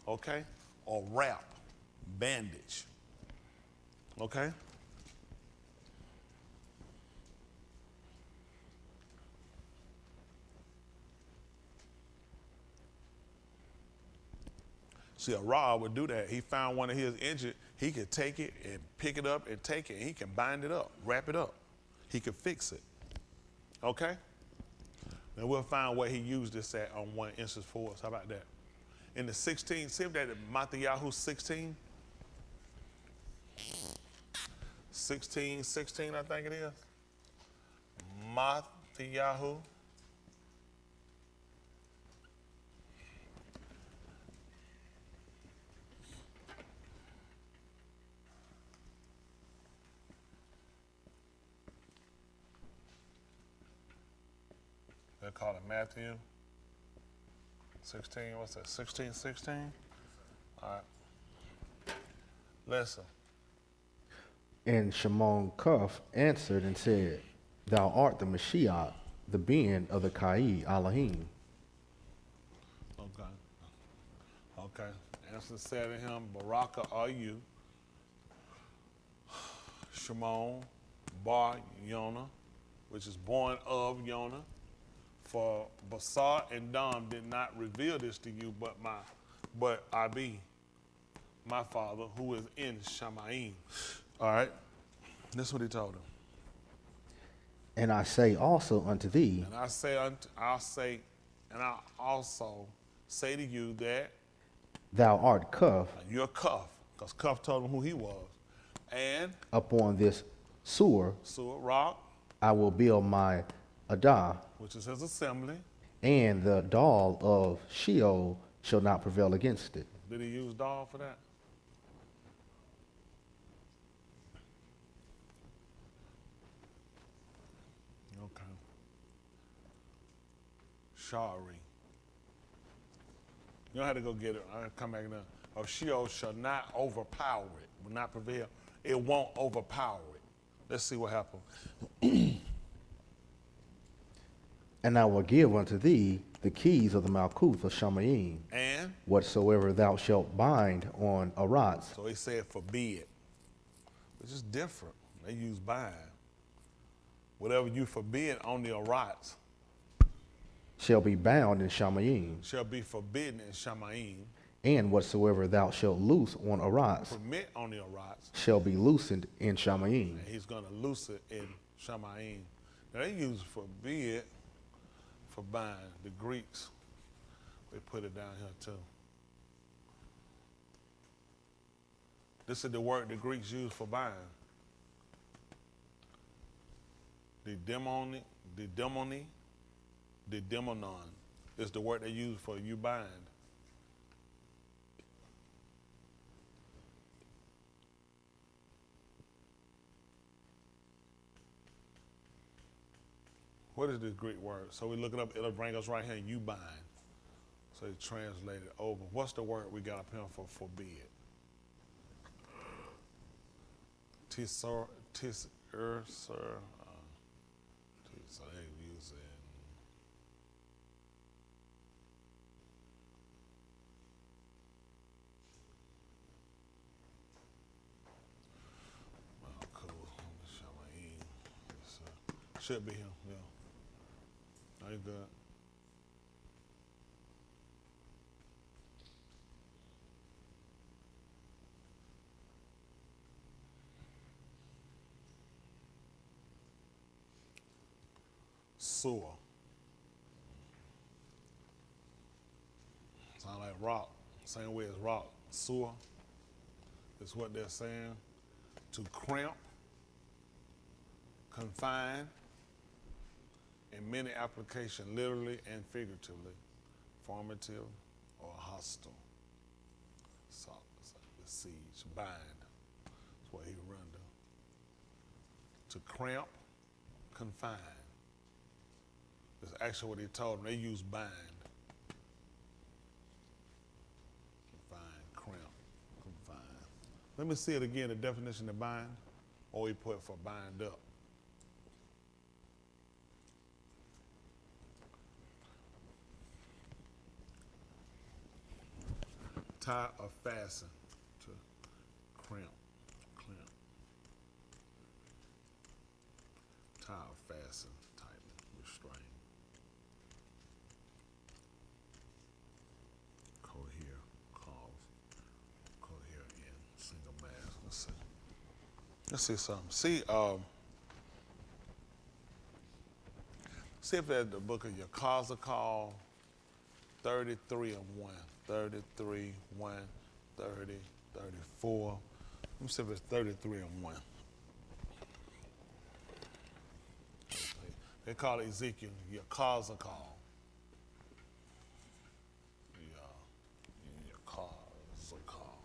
Okay? Or wrap. Bandage. Okay? See, a rod would do that. He found one of his injured. He could take it and pick it up and take it, and he can bind it up, wrap it up. He could fix it. Okay? And we'll find where he used this at on one instance for us. How about that? In the 16, see that Matthew 16? 16, I think it is. Matthew. They call it Matthew 16. What's that? 16? All right. Listen. And Shimon Cuff answered and said, Thou art the Mashiach, the being of the Kai Elohim. Okay. Answer said to him, Baraka are you, Shimon Bar Yonah, which is born of Yonah. For Basar and Dam did not reveal this to you, but Abi, my father, who is in Shamayim. All right, this is what he told him. And I say also unto thee, And I also say to you that Thou art Cuff, you're Cuff, because Cuff told him who he was. And upon this sewer rock, I will build my Adah, which is his assembly. and the doll of Sheol shall not prevail against it. Did he use doll for that? Okay. Shari. You don't have to go get it. I'll come back now. Of Sheol shall not overpower it, will not prevail. It won't overpower it. Let's see what happens. And I will give unto thee the keys of the Malkuth of Shamayim. And Whatsoever thou shalt bind on Arats so he said forbid, which is different. They use bind. Whatever you forbid on the Arats shall be bound in Shamayim, shall be forbidden in Shamayim. and whatsoever thou shalt loose on Arats Permit on the Arats, shall be loosened in Shamayim. and he's going to loose it in Shamayim. Now they use forbid for bind. The Greeks, they put it down here too. This is the word the Greeks use for bind. The demonon is the word they use for you bind. What is this Greek word? So we look it up, it'll bring us right here, you bind. So they translate it over. What's the word we got up here for forbid? So they use it. Well, cool. Should be him, yeah. Are you good? Sewer. Sound like rock. Same way as rock. Sewer is what they're saying. To cramp, confine, in many applications, literally and figuratively, formative or hostile. So, besiege, bind. That's what he render. To cramp, confine. That's actually what he told them. They use bind. Confine, cramp, confine. Let me see it again, the definition of bind, or he put for bind up. Tie or fasten, to cramp, tie or fasten, tighten, restrain. Cohere, cause, Let's see something. See if there's the book of Yakazakal 33 and 1. 33, 1, 30, 34. Let me see if it's 33 and 1. They call it Ezekiel Yakazakal. Yakazakal.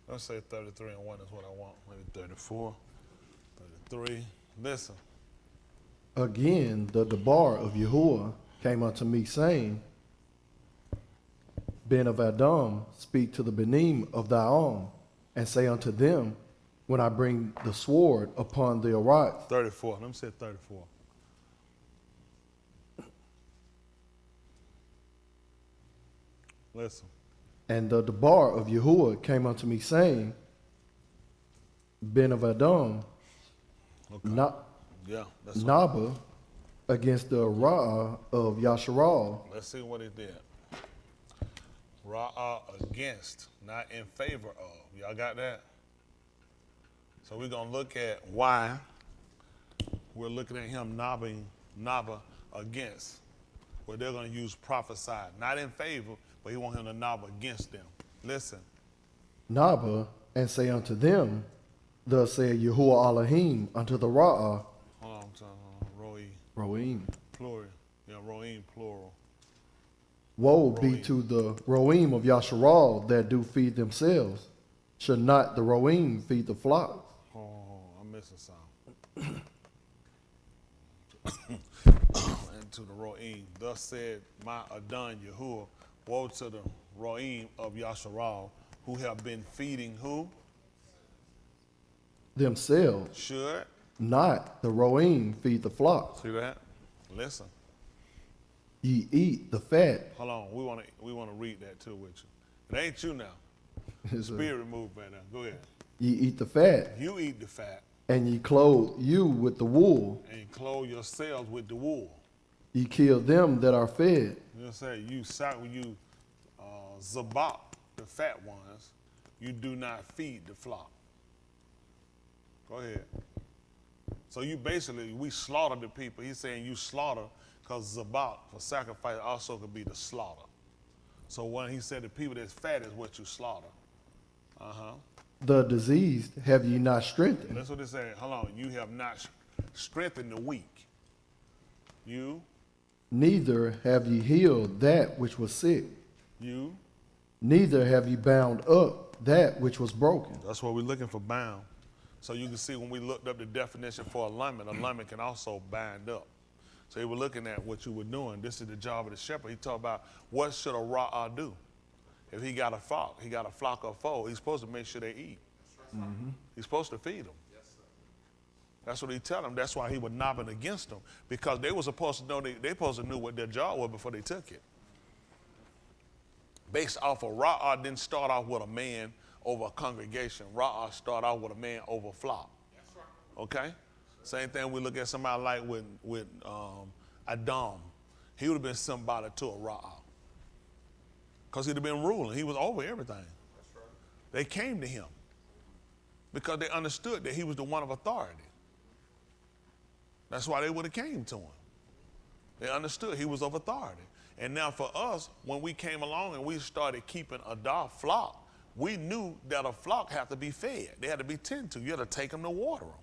Let's say 33 and 1 is what I want. Maybe 34, 33. Listen. Again, the Debar of Yahuwah came unto me, saying, Ben of Adam, speak to the Benim of thy arm, and say unto them, when I bring the sword upon the Arat, 34. Let me say 34. Listen. and the Debar of Yahuwah came unto me, saying, Ben of Adam, Okay. Yeah, that's right. Naba, against the Ra'ah of Yasharal, Let's see what he did. Ra'ah against, not in favor of. Y'all got that? So we're going to look at why we're looking at him Naba against. Where they're going to use prophesy, not in favor, but he wants him to Naba against them. Listen. Naba, and say unto them, thus said Yahuwah Elohim unto the Ra'ah, Hold on, Roim, plural. Yeah, Roim, plural. woe be Roim. to the Roim of Yasharal that do feed themselves. Should not the Roim feed the flock? Oh, I'm missing something. And to the Roim, thus said my Adon Yahuwah, woe to the Roim of Yasharal, who have been feeding who? Themselves, Should. not the Roim feed the flock. See that? Listen. Ye eat the fat. Hold on. We want to read that too with you. It ain't you now. Is a- Spirit moved right now. Go ahead. Ye eat the fat, You eat the fat and ye clothe you with the wool. and clothe yourselves with the wool. Ye kill them that are fed. You know what I'm saying? You zabak, the fat ones, you do not feed the flock. Go ahead. So you basically, we slaughter the people. He's saying you slaughter because zabak for sacrifice also could be the slaughter. So when he said the people that's fat is what you slaughter. The diseased have ye not strengthened. That's what they say. Hold on. You have not strengthened the weak. You, Neither have ye healed that which was sick. you. Neither have ye bound up that which was broken. That's what we're looking for, bound. So you can see when we looked up the definition for a lineman can also bind up. So he was looking at what you were doing. This is the job of the shepherd. He talked about what should a ra'ah do? If he got a flock of fold, he's supposed to make sure they eat. He's supposed to feed them. That's what he tell them. That's why he was knobbing against them, because they were supposed to know, they supposed to know what their job was before they took it. Based off of Ra'ah didn't start off with a man over a congregation. Ra'ah start off with a man over a flock. Okay? Same thing we look at somebody like with Adam. He would have been somebody to a Ra'ah. Because he'd have been ruling. He was over everything. They came to him because they understood that he was the one of authority. That's why they would have came to him. They understood he was of authority. And now for us, when we came along and we started keeping a flock, we knew that a flock had to be fed. They had to be tended to. You had to take them to water them,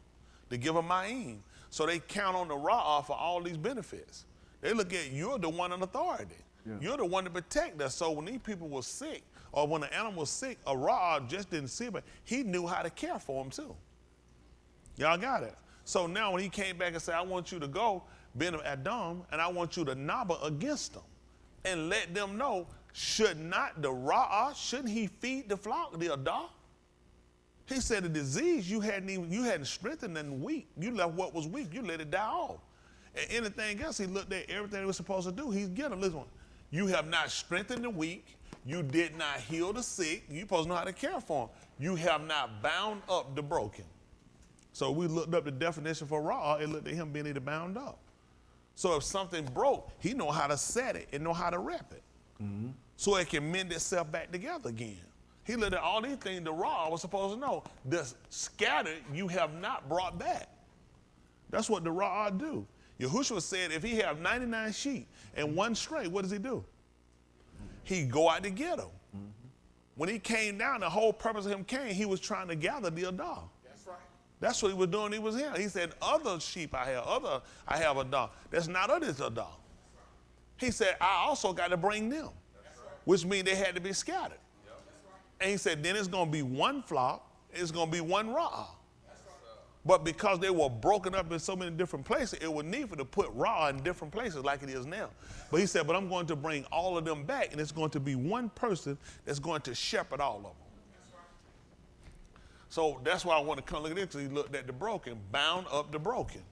to give them ma'im. So they count on the ra'ah for all these benefits. They look at you're the one in authority. Yeah. You're the one to protect us. So when these people were sick, or when the animal was sick, a ra'ah just didn't see it, but he knew how to care for them too. Y'all got it? So now when he came back and said, I want you to go, Ben of Adam, and I want you to naba against them and let them know, should not the ra'ah, shouldn't he feed the flock, the adah? He said the disease you hadn't strengthened and weak. You left what was weak, you let it die off. And anything else, he looked at everything he was supposed to do. He's getting them. Listen, you have not strengthened the weak, You did not heal the sick. You're supposed to know how to care for them. You have not bound up the broken. So we looked up the definition for raw. It looked at him being able to bound up. So if something broke, he know how to set it and know how to wrap it. So it can mend itself back together again. He looked at all these things the raw was supposed to know. The scattered you have not brought back. That's what the raw do. Yahushua said if he have 99 sheep and one stray, what does he do? He go out to get them. When he came down, the whole purpose of him came, he was trying to gather the adah. That's right. That's what he was doing. He was here. He said, other sheep I have adah. That's not of this adah. He said, I also got to bring them, which means they had to be scattered. And he said, then it's going to be one flock, it's going to be one ra'ah. But because they were broken up in so many different places, it was needful to put ra'ah in different places like it is now. But he said, but I'm going to bring all of them back, and it's going to be one person that's going to shepherd all of them. So that's why I want to come look at this. He looked at the broken, bound up the broken.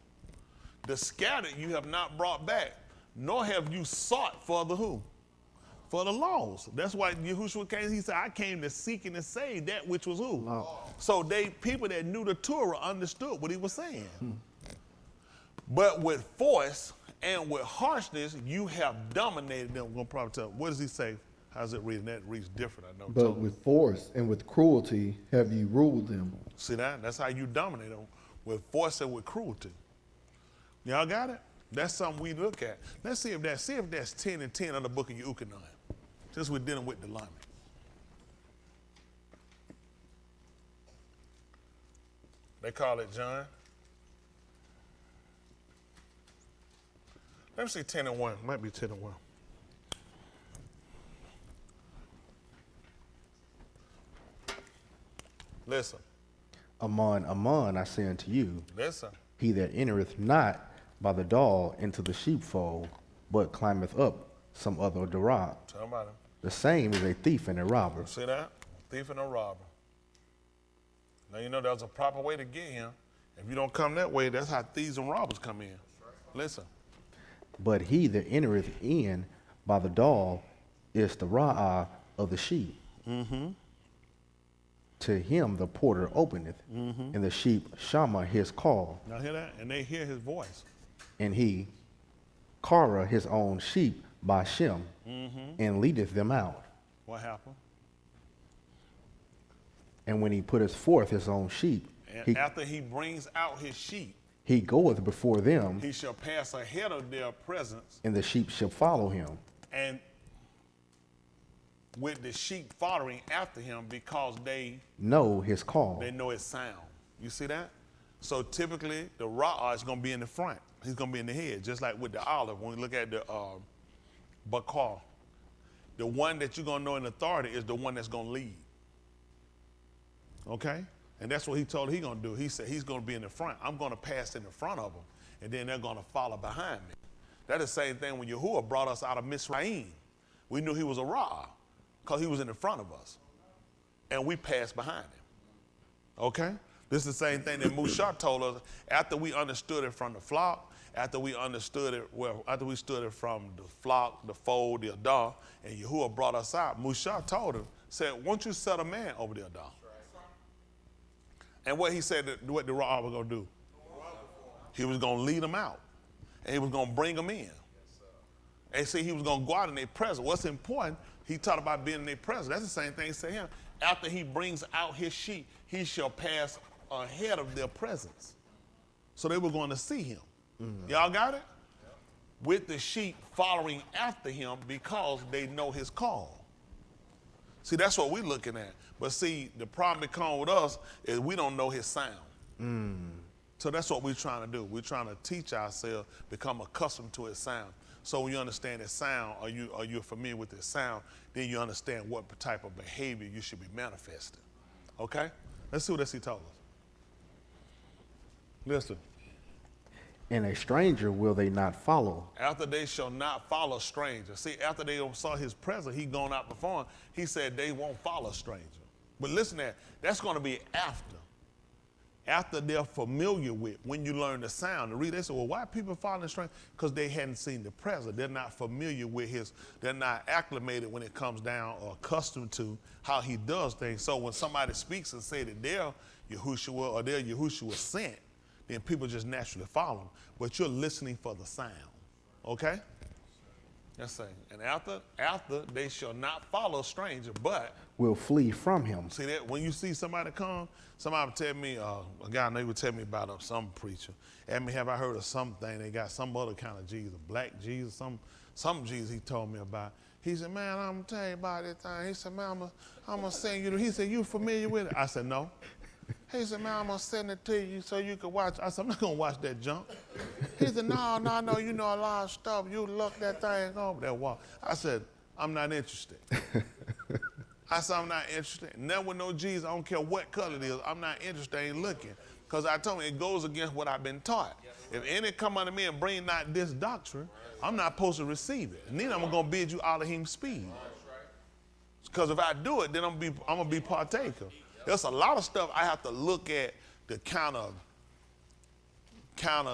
The scattered you have not brought back, nor have you sought for the who? For the lost. That's why Yahushua came. He said, I came to seek and to save that which was who? Lost. So people that knew the Torah understood what he was saying. But with force and with harshness, you have dominated them. I'm going to probably tell. What does he say? How's it reading? That reads different, I know. But totally. With force and with cruelty have you ruled them. See that? That's how you dominate them. With force and with cruelty. Y'all got it? That's something we look at. Let's see if that's 10 and 10 of the book of Yukonon. Since we're dealing with the lineman. They call it John. Let me see 10 and 1. Might be 10 and 1. Listen. Aman, I say unto you, listen. He that entereth not by the door into the sheepfold, but climbeth up some other derog. Tell about him. The same is a thief and a robber. See that? Thief and a robber. Now you know there's a proper way to get him. If you don't come that way, that's how thieves and robbers come in. Listen. But he that entereth in by the door is the ra'ah of the sheep. To him the porter openeth, and the sheep shama his call. Now hear that? And they hear his voice. And he kara his own sheep by Shem, and leadeth them out. What happened? And when he putteth forth his own sheep, and after he brings out his sheep, he goeth before them. He shall pass ahead of their presence. And the sheep shall follow him. And with the sheep following after him because they know his call. They know his sound. You see that? So typically the ra'ah is going to be in the front. He's going to be in the head, just like with the olive. When we look at the bakar, the one that you're going to know in authority is the one that's going to lead. Okay? And that's what he told he's going to do. He said he's going to be in the front. I'm going to pass in the front of them, and then they're going to follow behind me. That's the same thing when Yahuwah brought us out of Misraim. We knew he was a ra'ah because he was in the front of us, and we passed behind him. Okay? This is the same thing that Mushah told us after we understood it from the flock, after we understood it, after we stood it from the flock, the fold, the adah, and Yahuwah brought us out. Mushah told him, said, won't you set a man over the adah? And what he said, what the ra'ah was going to do? He was going to lead them out, and he was going to bring them in. And see, he was going to go out in their presence. What's important, he taught about being in their presence. That's the same thing he said here. After he brings out his sheep, he shall pass ahead of their presence. So they were going to see him. Y'all got it? Yep. With the sheep following after him because they know his call. See, that's what we're looking at. But see, the problem that comes with us is we don't know his sound. So that's what we're trying to do. We're trying to teach ourselves, become accustomed to his sound. So when you understand his sound, or you're familiar with his sound, then you understand what type of behavior you should be manifesting. Okay? Let's see what else he told us. Listen. And a stranger will they not follow. After they shall not follow stranger. See, after they saw his presence, he gone out before him. He said they won't follow stranger. But listen to that. That's going to be after. after they're familiar with, when you learn the sound, the read, they say, well, why people following strange? Because they hadn't seen the present. They're not familiar with they're not acclimated when it comes down or accustomed to how he does things. So when somebody speaks and say that they're Yahushua or they're Yahushua sent, then people just naturally follow them. But you're listening for the sound, okay? That's saying, and after they shall not follow a stranger, but will flee from him. see that when you see somebody come, somebody would tell me, a guy I know would tell me about some preacher. Asked me, have I heard of something? They got some other kind of Jesus, black Jesus, some Jesus he told me about. He said, man, I'm gonna tell you about this thing. He said, man, I'm gonna send you. He said, you familiar with it? I said, no. He said, man, I'm gonna send it to you so you can watch. I said, I'm not gonna watch that junk. He said, no, you know a lot of stuff. You look that thing over that wall. I said, I'm not interested. I said, I'm not interested. Never with no Jesus, I don't care what color it is. I'm not interested, I ain't looking. Because I told him it goes against what I've been taught. If any come unto me and bring not this doctrine, I'm not supposed to receive it. And then I'm gonna bid you out of him speed. Because if I do it, then I'm gonna be partaker. There's a lot of stuff I have to look at to kind of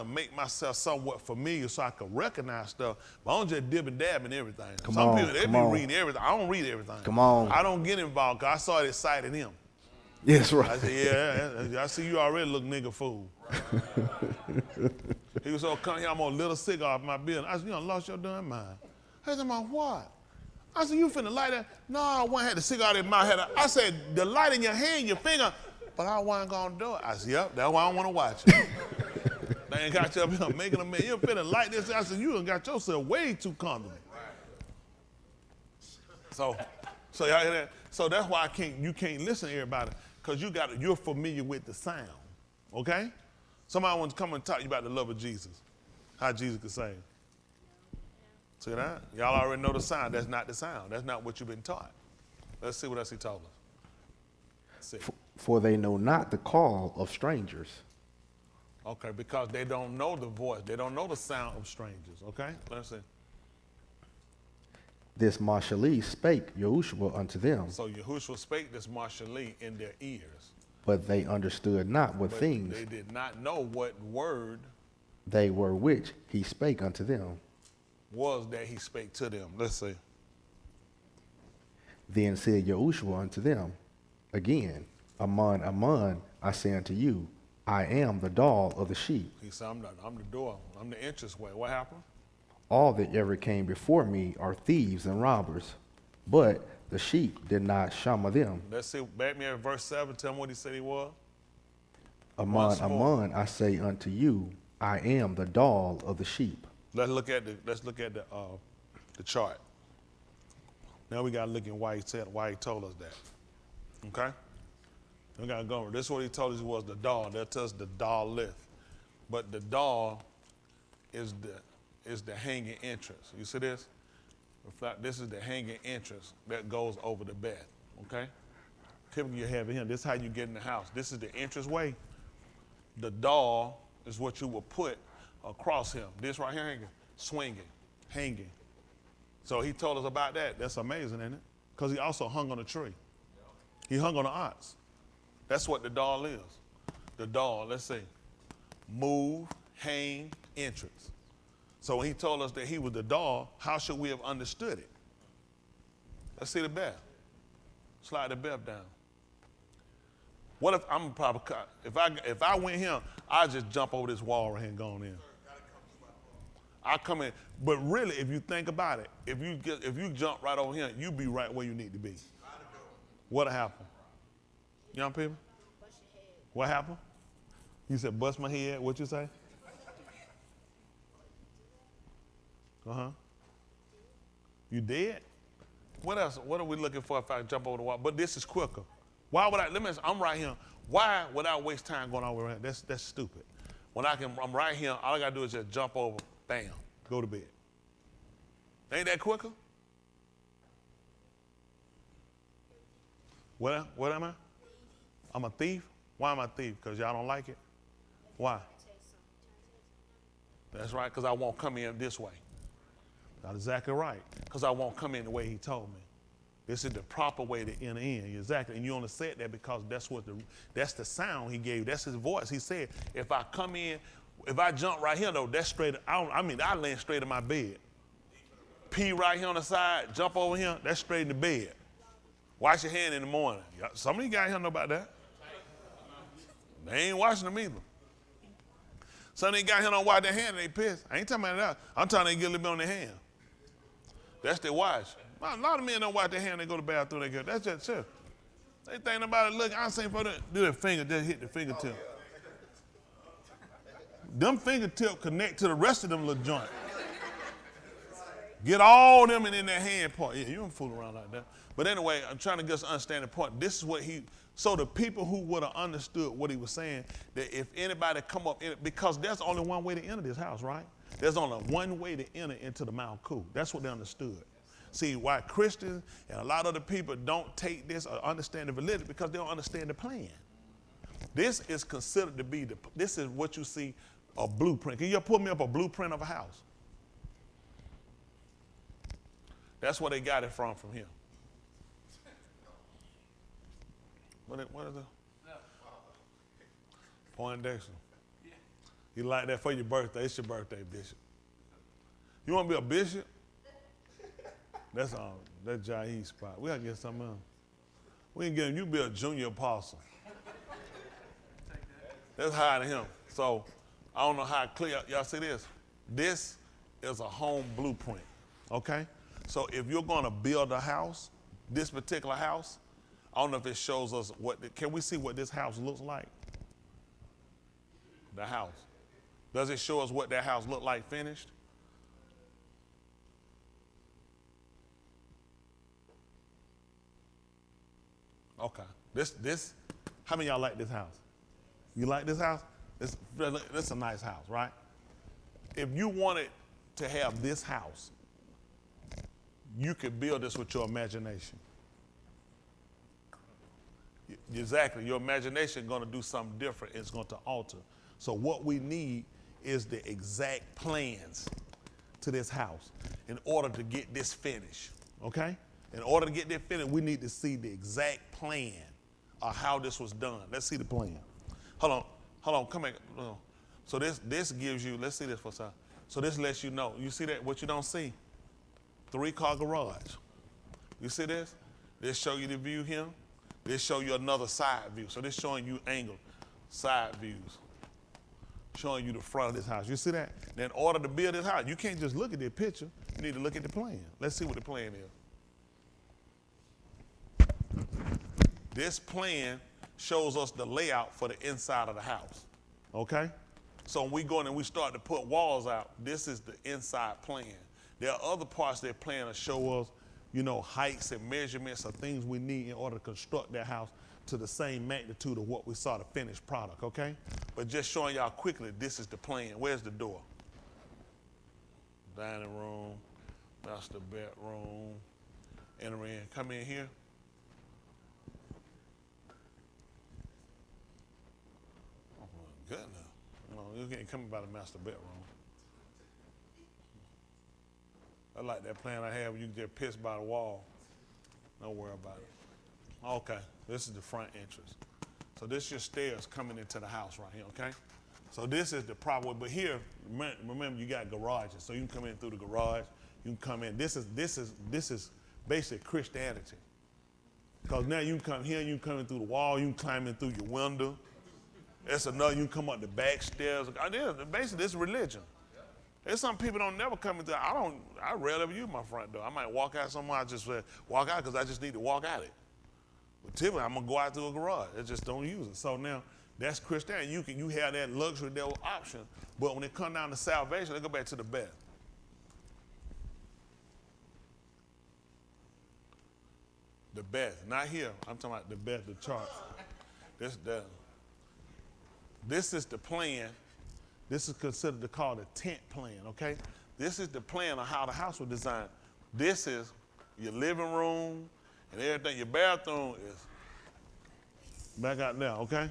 make myself somewhat familiar so I can recognize stuff. But I don't just dib and dab in everything. Some people, they be reading everything. I don't read everything. Come on. I don't get involved because I saw it exciting him. Yes, right. I said, yeah, I see you already look nigga fool. He was so come here, I'm gonna lit a cigar off my building. I said, you done lost your damn mind. He said, my what? I said, you finna light that? No, one had the cigar in my head. I said, the light in your hand, your finger, but I wasn't gonna do it. I said, yep, that's why I don't wanna watch it. They ain't got you up here making a man. You finna light this. I said, you done got yourself way too comfortable. So y'all hear that? So that's why you can't listen to everybody, because you're familiar with the sound, okay? Somebody wants to come and talk to you about the love of Jesus, how Jesus could save. See that? Y'all already know the sound. That's not the sound. That's not what you've been taught. Let's see what else he told us. See. For they know not the call of strangers. Okay, because they don't know the voice. They don't know the sound of strangers, okay? Let's see. This Marshalee spake Yahushua unto them, So Yahushua spake this Marshalee in their ears. but they understood not what But things they did not know what word they were which he spake unto them. was that he spake to them. Let's see. Then said Yahushua unto them again, Aman, Aman, I say unto you, I am the doll of the sheep. He said, I'm the door. I'm the entranceway. What happened? All that ever came before me are thieves and robbers, but the sheep did not shama them. Let's see. Back me at verse 7. Tell me what he said he was. Aman, Once more. Aman, I say unto you, I am the doll of the sheep. Let's look at the chart. Now we gotta look at why he told us that. Okay? We gotta go over. This is what he told us was the doll. That tells the doll lift. But the doll is the hanging entrance. You see this? In fact, this is the hanging entrance that goes over the bed. Okay? Typically you have it here. This is how you get in the house. This is the entrance way. The doll is what you will put across him. This right here hanging, swinging, hanging. So he told us about that. That's amazing, isn't it? Because he also hung on a tree. He hung on an ox. That's what the doll is. The doll, let's see, move, hang, entrance. So when he told us that he was the doll, how should we have understood it? Let's see the bell. Slide the bell down. What if I'm probably, if I went here, I'd just jump over this wall right here and go on in. I come in, but really, if you think about it, if you jump right over here, you be right where you need to be. What'll happen? Young people? What happened? You said bust my head. What you say? You dead? What else? What are we looking for if I jump over the wall? But this is quicker. Why would I? Let me. I'm right here. Why would I waste time going all the way around? That's stupid. When I'm right here. All I gotta do is just jump over. Bam. Go to bed. Ain't that quicker? What am I? I'm a thief? Why am I a thief? Because y'all don't like it? Why? That's right, because I won't come in this way. That's exactly right. Because I won't come in the way he told me. This is the proper way to enter in. Exactly. And you only said that because that's the sound he gave. That's his voice. He said, if I come in, if I jump right here, though, that's straight. I land straight in my bed. Pee right here on the side, jump over here, that's straight in the bed. Wash your hand in the morning. Some of you guys here know about that. They ain't washing them either. Some of you guys here don't wash their hand and they piss. I ain't talking about that. I'm talking they get a little bit on their hand. That's their wash. A lot of men don't wash their hand, they go to the bathroom, they go, that's just it. They thinking about it, look, I seen for them do their finger, just hit the fingertip. Them fingertips connect to the rest of them little joint. Get all them in their hand part. Yeah, you don't fool around like that. But anyway, I'm trying to get us to understand the point. This is what so the people who would have understood what he was saying, that if anybody come up, because there's only one way to enter this house, right? There's only one way to enter into the Mount Cool. That's what they understood. See, why Christians and a lot of the people don't take this or understand the validity, because they don't understand the plan. This is considered to be, this is what you see, a blueprint. Can you pull me up a blueprint of a house? That's where they got it from here. What is it? Poindexter. You like that for your birthday? It's your birthday, Bishop. You want to be a bishop? That's that Jahi spot. We gotta get something else. We can get him. You be a junior apostle. That's higher than him. So I don't know how clear y'all see this. This is a home blueprint. Okay? So if you're gonna build a house, this particular house, I don't know if it shows us can we see what this house looks like? The house. Does it show us what that house looked like finished? Okay. This, how many of y'all like this house? You like this house? This is a nice house, right? If you wanted to have this house, you could build this with your imagination. Exactly. Your imagination is going to do something different. It's going to alter. So what we need is the exact plans to this house in order to get this finished, okay? In order to get this finished, we need to see the exact plan of how this was done. Let's see the plan. Hold on, come back. So this gives you, let's see this for a second. So this lets you know. You see that, what you don't see? 3-car garage. You see this? This show you the view here. This show you another side view. So this showing you angle, side views. Showing you the front of this house. You see that? Now, in order to build this house, you can't just look at the picture. You need to look at the plan. Let's see what the plan is. This plan shows us the layout for the inside of the house. Okay? So when we go in and we start to put walls out, this is the inside plan. There are other parts of that plan that show us, heights and measurements of things we need in order to construct that house to the same magnitude of what we saw the finished product, okay? But just showing y'all quickly, this is the plan. Where's the door? Dining room, master bedroom, enter in, come in here. Oh my goodness. You can't come by the master bedroom. I like that plan I have where you can get pissed by the wall. Don't worry about it. Okay, this is the front entrance. So this is your stairs coming into the house right here, okay? So this is the proper way, but here, remember you got garages. So you can come in through the garage, you can come in. This is basically Christianity. Because now you can come here, you can come in through the wall, you can climb in through your window. That's another, you can come up the back stairs. Basically, this is religion. There's some people don't never come into, I rarely ever use my front door. I might walk out somewhere, I just walk out because I just need to walk out it. But typically, I'm going to go out through a garage. I just don't use it. So now, that's Christianity. You have that luxury, that option. But when it comes down to salvation, let's go back to the bed. The bed, not here. I'm talking about the bed, the chart. This is the plan. This is considered called a tent plan, okay? This is the plan of how the house was designed. This is your living room and everything. Your bathroom is back out there, okay?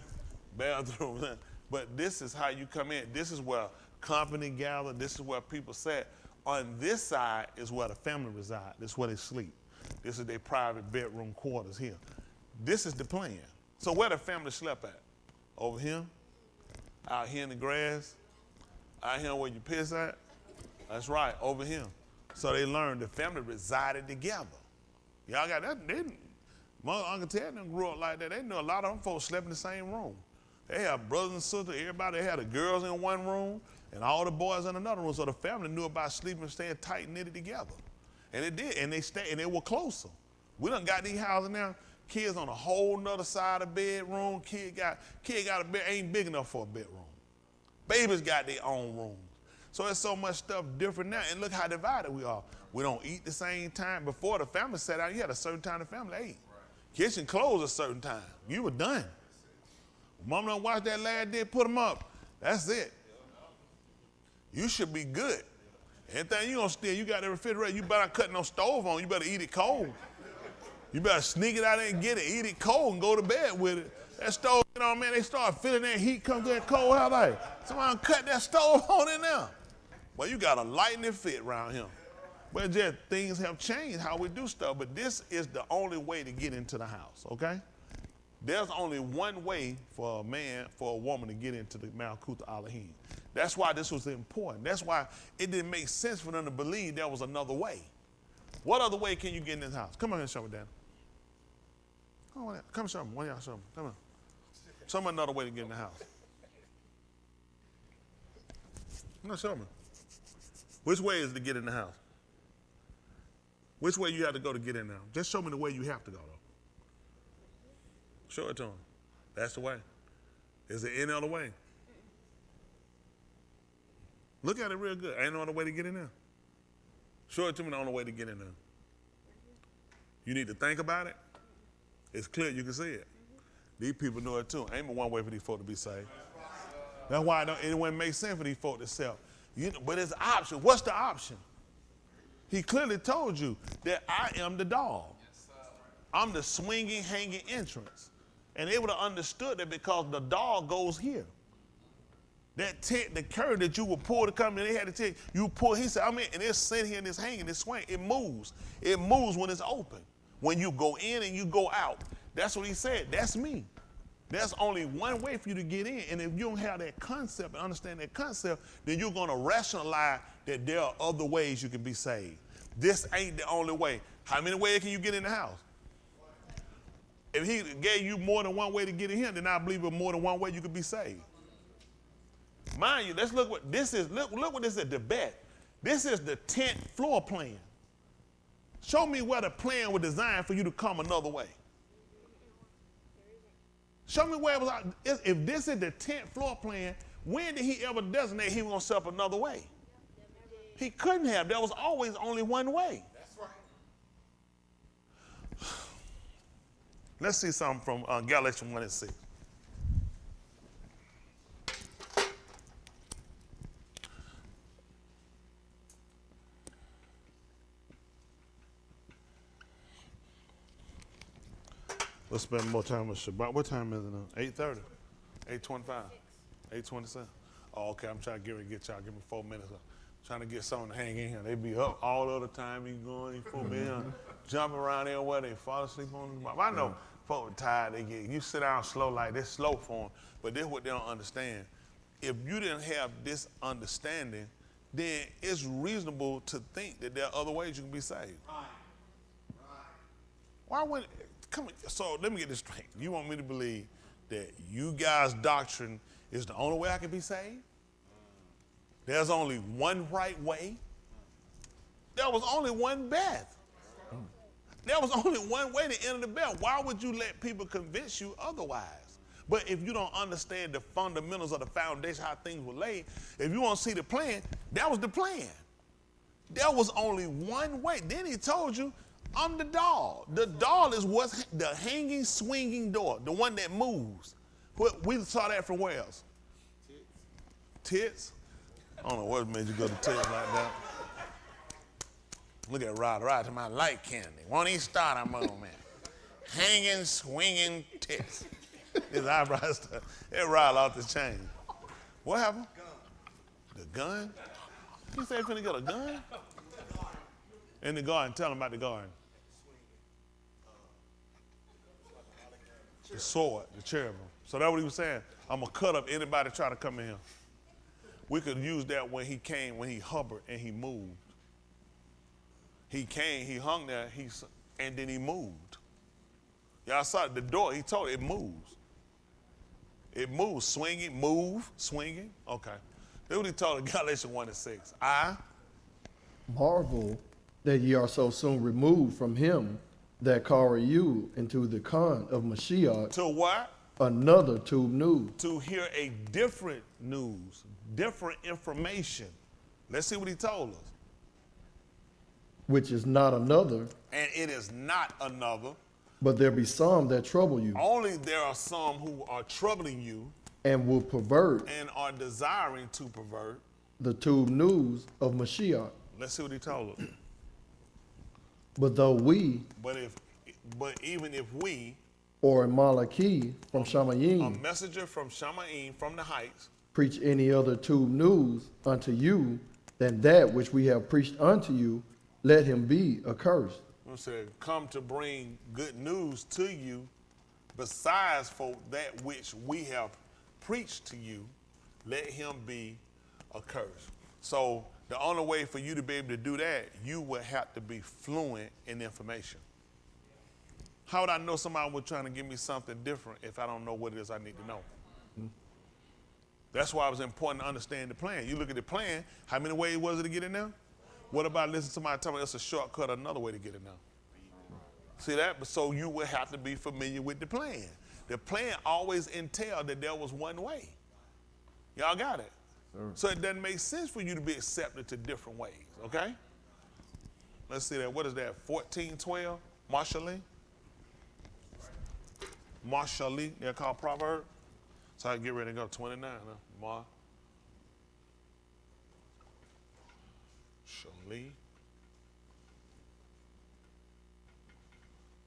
Bathroom. But this is how you come in. This is where company gather. This is where people sat. On this side is where the family reside. This is where they sleep. This is their private bedroom quarters here. This is the plan. So where the family slept at? Over here? Out here in the grass? Out here where you piss at? That's right, over here. So they learned the family resided together. Y'all got that? My Uncle Ted didn't grow up like that. They knew a lot of them folks slept in the same room. They had brothers and sisters, everybody. They had the girls in one room and all the boys in another room. So the family knew about sleeping and staying tight and knitted together. And it did, and they stayed, and they were closer. We done got these houses now, kids on a whole nother side of the bedroom. Kid got a bed, ain't big enough for a bedroom. Babies got their own rooms. So there's so much stuff different now, and look how divided we are. We don't eat the same time. Before the family sat out, you had a certain time the family ate. Right. Kitchen closed a certain time. You were done. Mama done watched that last day, put them up. That's it. You should be good. Anything you gonna steal, you got the refrigerator, you better cut no stove on, you better eat it cold. You better sneak it out there and get it, eat it cold and go to bed with it. That stove, you know, man, they start feeling that heat come to that cold house like, somebody cut that stove on in there. Well, you got a lightning fit around here. But just things have changed how we do stuff, but this is the only way to get into the house, okay? There's only one way for a man, for a woman to get into the Malkuth Elohim. That's why this was important. That's why it didn't make sense for them to believe there was another way. What other way can you get in this house? Come on here and show me, Dan. Come on, come show me. One of y'all show me. Come on. Show me another way to get in the house. Come on, show me. Which way is to get in the house? Which way you have to go to get in there? Just show me the way you have to go, though. Show it to them. That's the way. Is there any other way? Look at it real good. Ain't no other way to get in there. Show it to me the only way to get in there. You need to think about it. It's clear you can see it. These people know it too. Ain't but one way for these folk to be saved. That's why it wouldn't make sense for these folk to sell. But it's an option. What's the option? He clearly told you that I am the dog. I'm the swinging, hanging entrance. And they would have understood that because the dog goes here. That tent, the curtain that you would pull to come in, they had to take, you pull, he said, I'm in, and it's sitting here and it's hanging, it's swinging. It moves. It moves when it's open. When you go in and you go out. That's what he said. That's me. There's only one way for you to get in. And if you don't have that concept and understand that concept, then you're going to rationalize that there are other ways you can be saved. This ain't the only way. How many ways can you get in the house? If he gave you more than one way to get in here, then I believe with more than one way you could be saved. Mind you, let's look what this is. Look what this is, the bet. This is the tent floor plan. Show me where the plan was designed for you to come another way. Show me where it was. If this is the tent floor plan, when did he ever designate he was going to set up another way? He couldn't have. There was always only one way. That's right. Let's see something from Galatians 1:6. Let's spend more time with Shabbat. What time is it now? 8:30? 8:25? 8:27? Oh, okay. I'm trying to get y'all. Give me 4 minutes. I'm trying to get someone to hang in here. They be up all of the time. You going, you folk be here, jumping around everywhere. They fall asleep on the bottom. I know folk are tired. You sit down slow like this, slow for them. But this is what they don't understand. If you didn't have this understanding, then it's reasonable to think that there are other ways you can be saved. Why wouldn't? Come on, so let me get this straight. You want me to believe that you guys' doctrine is the only way I can be saved? There's only one right way? There was only one path. There was only one way to enter the belt. Why would you let people convince you otherwise? But if you don't understand the fundamentals of the foundation, how things were laid, if you want to see the plan, that was the plan. There was only one way. Then he told you, I'm the doll. The doll is what's the hanging, swinging door, the one that moves. We saw that from where else? Tits? I don't know what made you go to tits like that. Look at Rod to my light candy. Won't he start a movement? Hanging, swinging tits. His eyebrows, it Rod off the chain. What happened? The gun? He said he finna get a gun? In the garden. Tell him about the garden. The sword, the cherubim. So that's what he was saying. I'm going to cut up anybody try to come in here. We could use that when he came, when he hovered and he moved. He came, he hung there, and then he moved. Y'all saw the door, he told it moves. It moves, swinging, move, swinging. Okay. That's what he told in Galatians 1:6. I marvel that ye are so soon removed from him that called you into the con of Mashiach, to what? another tube news, To hear a different news, different information. Let's see what he told us. which is not another, And it is not another. but there be some that trouble you, Only there are some who are troubling you and will pervert and are desiring to pervert. the tube news of Mashiach. Let's see what he told us. But though we, But even if we, or a Malachi from a Shamayim, messenger from Shamaim, from the heights, preach any other tube news unto you than that which we have preached unto you, let him be accursed. said, come to bring good news to you, besides for that which we have preached to you, let him be accursed. So the only way for you to be able to do that, you would have to be fluent in information. How would I know somebody was trying to give me something different if I don't know what it is I need to know? That's why it was important to understand the plan. You look at the plan, how many ways was it to get in there? What about listening to somebody tell me it's a shortcut, another way to get in there? See that? So you would have to be familiar with the plan. The plan always entailed that there was one way. Y'all got it? Sure. So it doesn't make sense for you to be accepted to different ways, okay? Let's see that. What is that? 14:12? Marshali? Marshali, they're called proverb. So I get ready to go. 29. Marshali.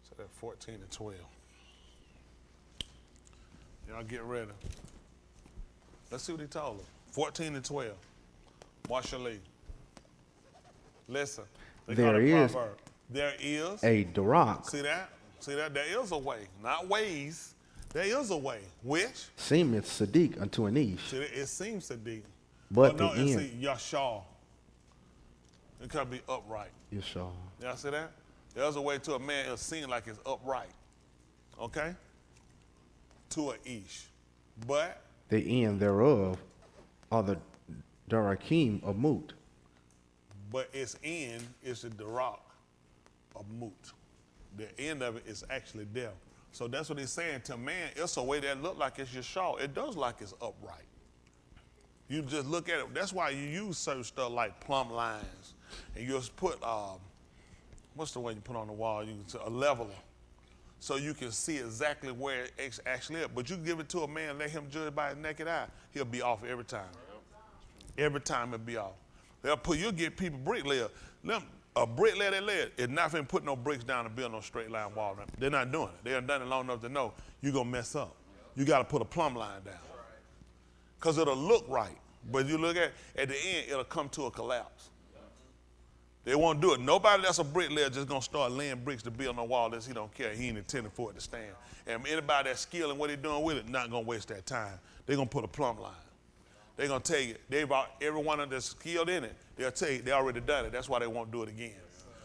So that's 14 and 12. Y'all get ready. Let's see what he told them. 14 and 12. Marshali. Listen. There is There is a Durak. See that? See that? There is a way. Not ways. There is a way. Which? Seemeth Sadiq unto an Ish. See, it seems Sadiq. But no, the end. See, Yashar. It could be upright. Yeshua. Y'all see that? There's a way to a man, it'll seem like it's upright. Okay? To a Ish. But The end thereof are the Darakim of Mut. its end is the Darak of Mut. The end of it is actually death. So that's what he's saying. To man, it's a way that look like it's your shaw. It does like it's upright. You just look at it. That's why you use certain stuff like plumb lines. And you just put, what's the one you put on the wall? A leveler. So you can see exactly where it actually is. But you give it to a man, let him judge by his naked eye, he'll be off every time. Every time he'll be off. You'll get people bricklayer. A bricklayer that led is not finna put no bricks down and build no straight line wall. They're not doing it. They haven't done it long enough to know you're gonna mess up. You gotta put a plumb line down. Because it'll look right. But you look at the end, it'll come to a collapse. They won't do it. Nobody that's a bricklayer just gonna start laying bricks to build no wall unless he don't care. He ain't intending for it to stand. And anybody that's skilled in what they're doing with it, not gonna waste that time. They're gonna put a plumb line. They're gonna tell you, every one of them that's skilled in it, they'll tell you they already done it. That's why they won't do it again.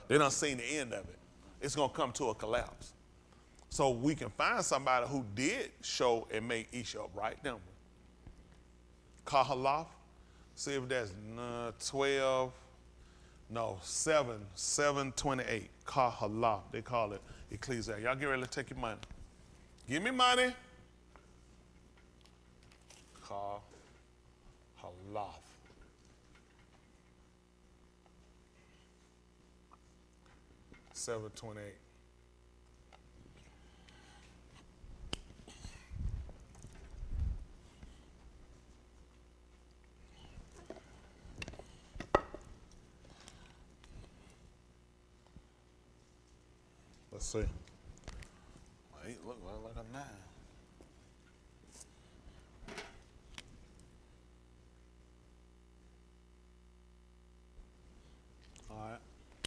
They done seen the end of it. It's gonna come to a collapse. So we can find somebody who did show and make Ish upright, don't we? Kahalaf, see if that's 7:28. Kahalaf, they call it Ecclesiastes. Y'all get ready to take your money. Give me money. Kahalaf. 7:28. Let's see. 8 look like a 9. All right.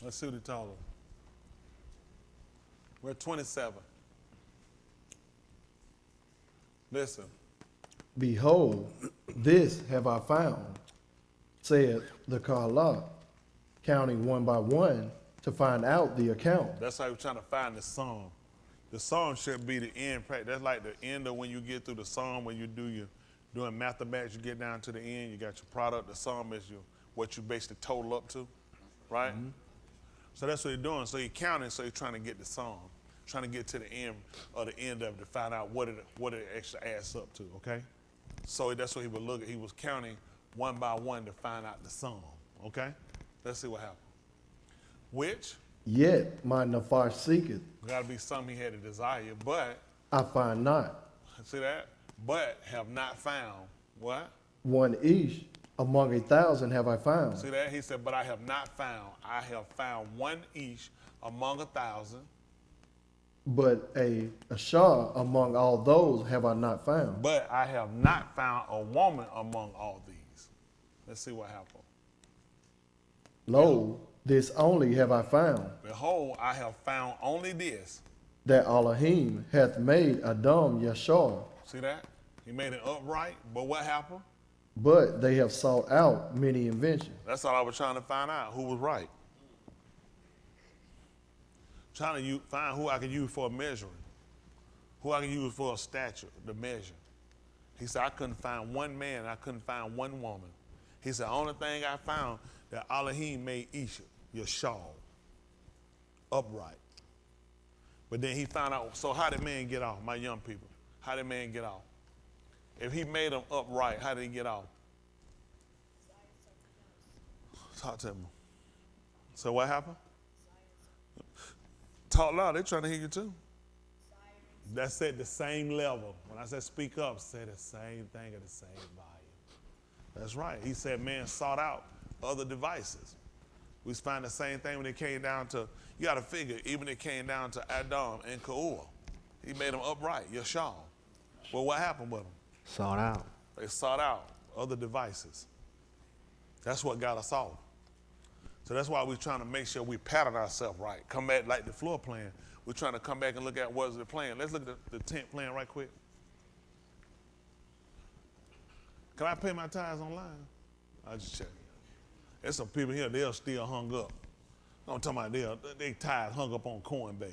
Let's see what he told us. We're at 27. Listen. Behold, this have I found, said the Kala, counting one by one to find out the account. That's how you're trying to find the psalm. The psalm should be the end. That's like the end of when you get through the psalm, when you doing mathematics, you get down to the end, you got your product. The psalm is what you basically total up to, right? Mm-hmm. So that's what you're doing. So you're counting, so you're trying to get the psalm, trying to get to the end of it to find out what it actually adds up to, okay? So that's what he would look at. He was counting one by one to find out the sum, okay? Let's see what happened. Which? Yet my nafar seeketh. Got to be something he had a desire, but. I find not. See that? But have not found what? One ish among 1,000 have I found. See that? He said, but I have not found. I have found one ish among 1,000. But a shah among all those have I not found. But I have not found a woman among all these. Let's see what happened. Lo, this only have I found. Behold, I have found only this. That Elohim hath made Adam Yashar. See that? He made it upright, but what happened? But they have sought out many inventions. That's all I was trying to find out, who was right. Trying to find who I can use for a measuring, who I can use for a stature, the measure. He said, I couldn't find one man, I couldn't find one woman. He said, the only thing I found that Elohim made Isha, Yashar, upright. But then he found out, so how did man get off, my young people? How did man get off? If he made them upright, how did he get off? Talk to him. So what happened? Talk loud, they're trying to hear you too. That's at the same level. When I said speak up, say the same thing at the same volume. That's right. He said man sought out other devices. We find the same thing when it came down to, you got to figure, even it came down to Adam and Ka'ur. He made them upright, Yashar. Well, what happened with them? Sought out. They sought out other devices. That's what got us off. So that's why we're trying to make sure we pattern ourselves right. Come back like the floor plan. We're trying to come back and look at what's the plan. Let's look at the tent plan right quick. Can I pay my tithes online? I'll just check. There's some people here, they're still hung up. I'm talking about they tithes hung up on Coinbase.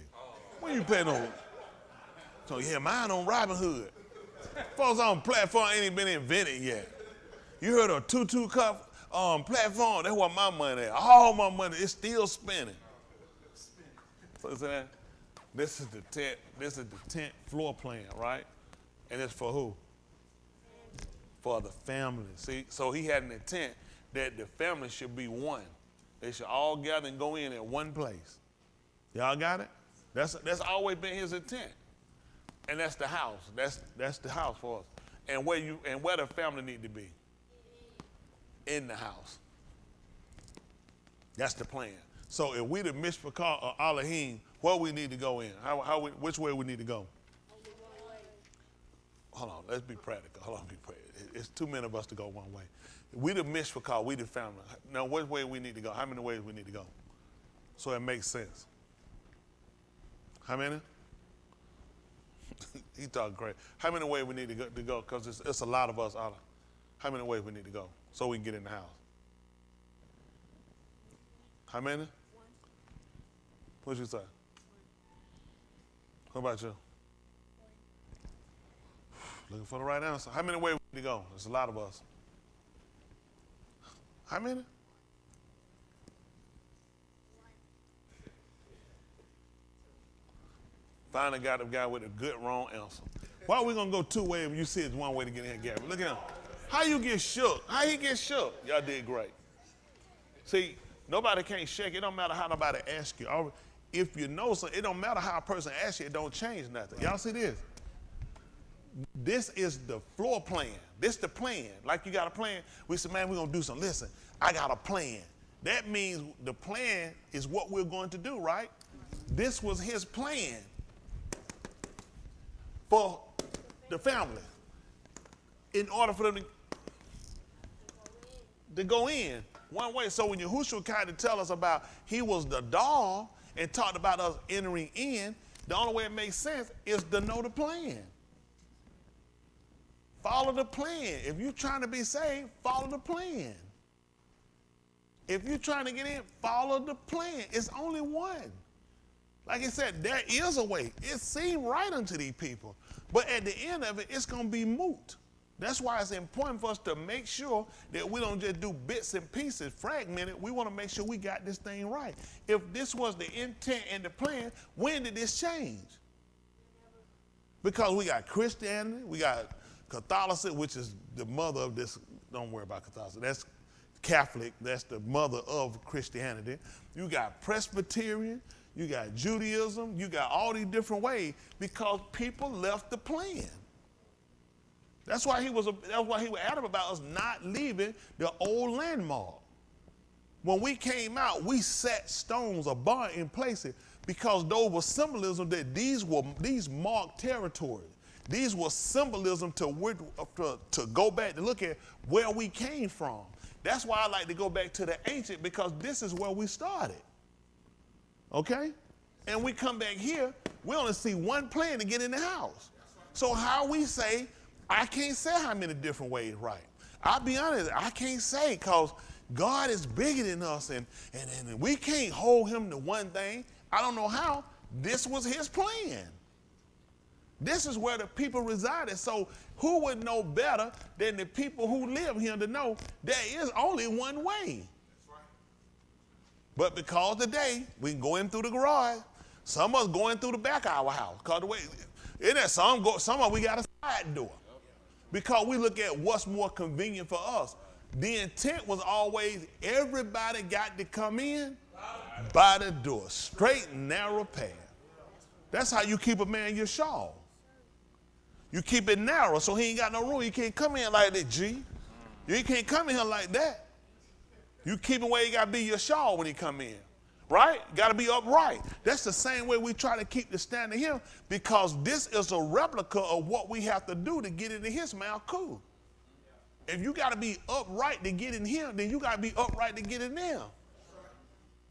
When you pay no? So yeah, mine on Robinhood. Folks on platform ain't even been invented yet. You heard of 2 cup platform? That's where my money is. All my money is still spinning. So this is the tent. This is the tent floor plan, right? And it's for who? For the family. See, so he had an intent that the family should be one. They should all gather and go in at one place. Y'all got it? That's always been his intent. And that's the house. That's the house for us. And where the family need to be? In the house. That's the plan. So if we the Mishpachah or Elohim, where we need to go in? Which way we need to go? Hold on, let's be practical. Hold on, be practical. It's too many of us to go one way. We the Mishpachah, we the family. Now, which way we need to go? How many ways we need to go? So it makes sense. How many? He talking crazy. How many ways we need to go? Because it's a lot of us. How many ways we need to go so we can get in the house? How many? 1. What'd you say? 1. What about you? 1. Looking for the right answer. How many ways we need to go? There's a lot of us. How many? 1. Finally got a guy with a good wrong answer. Why are we gonna go 2 ways when you see it's one way to get in here, Gary? Look at him. How you get shook? How he get shook? Y'all did great. See, nobody can't shake. It don't matter how nobody asks you. If you know something, it don't matter how a person asks you, it don't change nothing. Y'all see this? This is the floor plan. This the plan. Like you got a plan. We said, man, we're gonna do something. Listen, I got a plan. That means the plan is what we're going to do, right? This was his plan for the family. In order for them to go in one way. So when Yahushua kind of tell us about he was the door and talked about us entering in, the only way it makes sense is to know the plan. Follow the plan. If you're trying to be saved, follow the plan. If you're trying to get in, follow the plan. It's only one. Like I said, there is a way. It seemed right unto these people. But at the end of it, it's going to be moot. That's why it's important for us to make sure that we don't just do bits and pieces, fragmented. We want to make sure we got this thing right. If this was the intent and the plan, when did this change? Because we got Christianity, we got Catholicism, which is the mother of this. Don't worry about Catholicism. That's Catholic. That's the mother of Christianity. You got Presbyterian. You got Judaism. You got all these different ways because people left the plan. That's why he was adamant about us not leaving the old landmark. When we came out, we set stones or bar in places because those were symbolism that these marked territory. These were symbolism to go back to look at where we came from. That's why I like to go back to the ancient, because this is where we started. Okay? And we come back here, we only see one plan to get in the house. So how we say, I can't say how many different ways right. I'll be honest, I can't say, because God is bigger than us and we can't hold him to one thing. I don't know how. This was his plan. This is where the people resided. So who would know better than the people who live here to know there is only one way? But because today we can go in through the garage, some of us going through the back of our house. Because the way, isn't that some of we got a side door. Because we look at what's more convenient for us. The intent was always everybody got to come in by the door, straight and narrow path. That's how you keep a man your shawl. You keep it narrow so he ain't got no room. You can't come in like that, G. You can't come in here like that. You keep it where you got to be your shawl when he come in, right? Got to be upright. That's the same way we try to keep the standard here, because this is a replica of what we have to do to get into his mouth. Cool. If you got to be upright to get in here, then you got to be upright to get in there.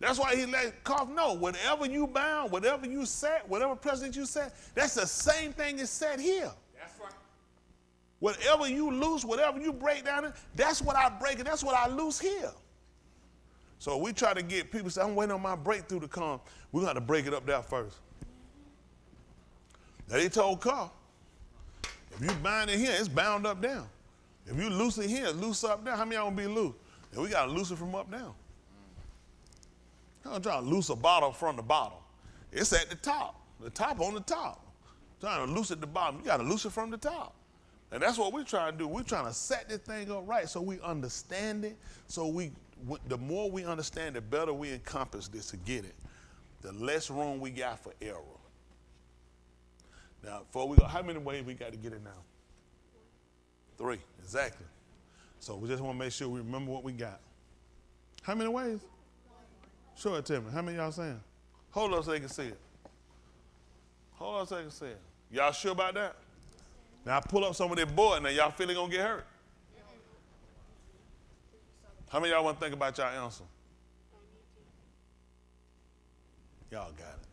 That's why he let Koff know, whatever you bound, whatever you set, whatever precedent you set, that's the same thing is set here. That's right. Whatever you loose, whatever you break down, that's what I break and that's what I loose here. So we try to get people to say, I'm waiting on my breakthrough to come. We're going to break it up there first. Now they told Koff, if you bind it here, it's bound up down. If you loose it here, loose up down. How many of y'all going to be loose? And we got to loose it from up down. I'm trying to loose a bottle from the bottom. It's at the top on the top. Trying to loose it at the bottom. You got to loose it from the top. And that's what we're trying to do. We're trying to set this thing up right so we understand it. So the more we understand, the better we encompass this to get it. The less room we got for error. Now, before we go, how many ways we got to get it now? 3, exactly. So we just want to make sure we remember what we got. How many ways? Show it to me. How many of y'all saying? Hold up so they can see it. Hold up so they can see it. Y'all sure about that? Now pull up some of that board. Now y'all feel it gonna get hurt? How many of y'all want to think about y'all answer? Y'all got it.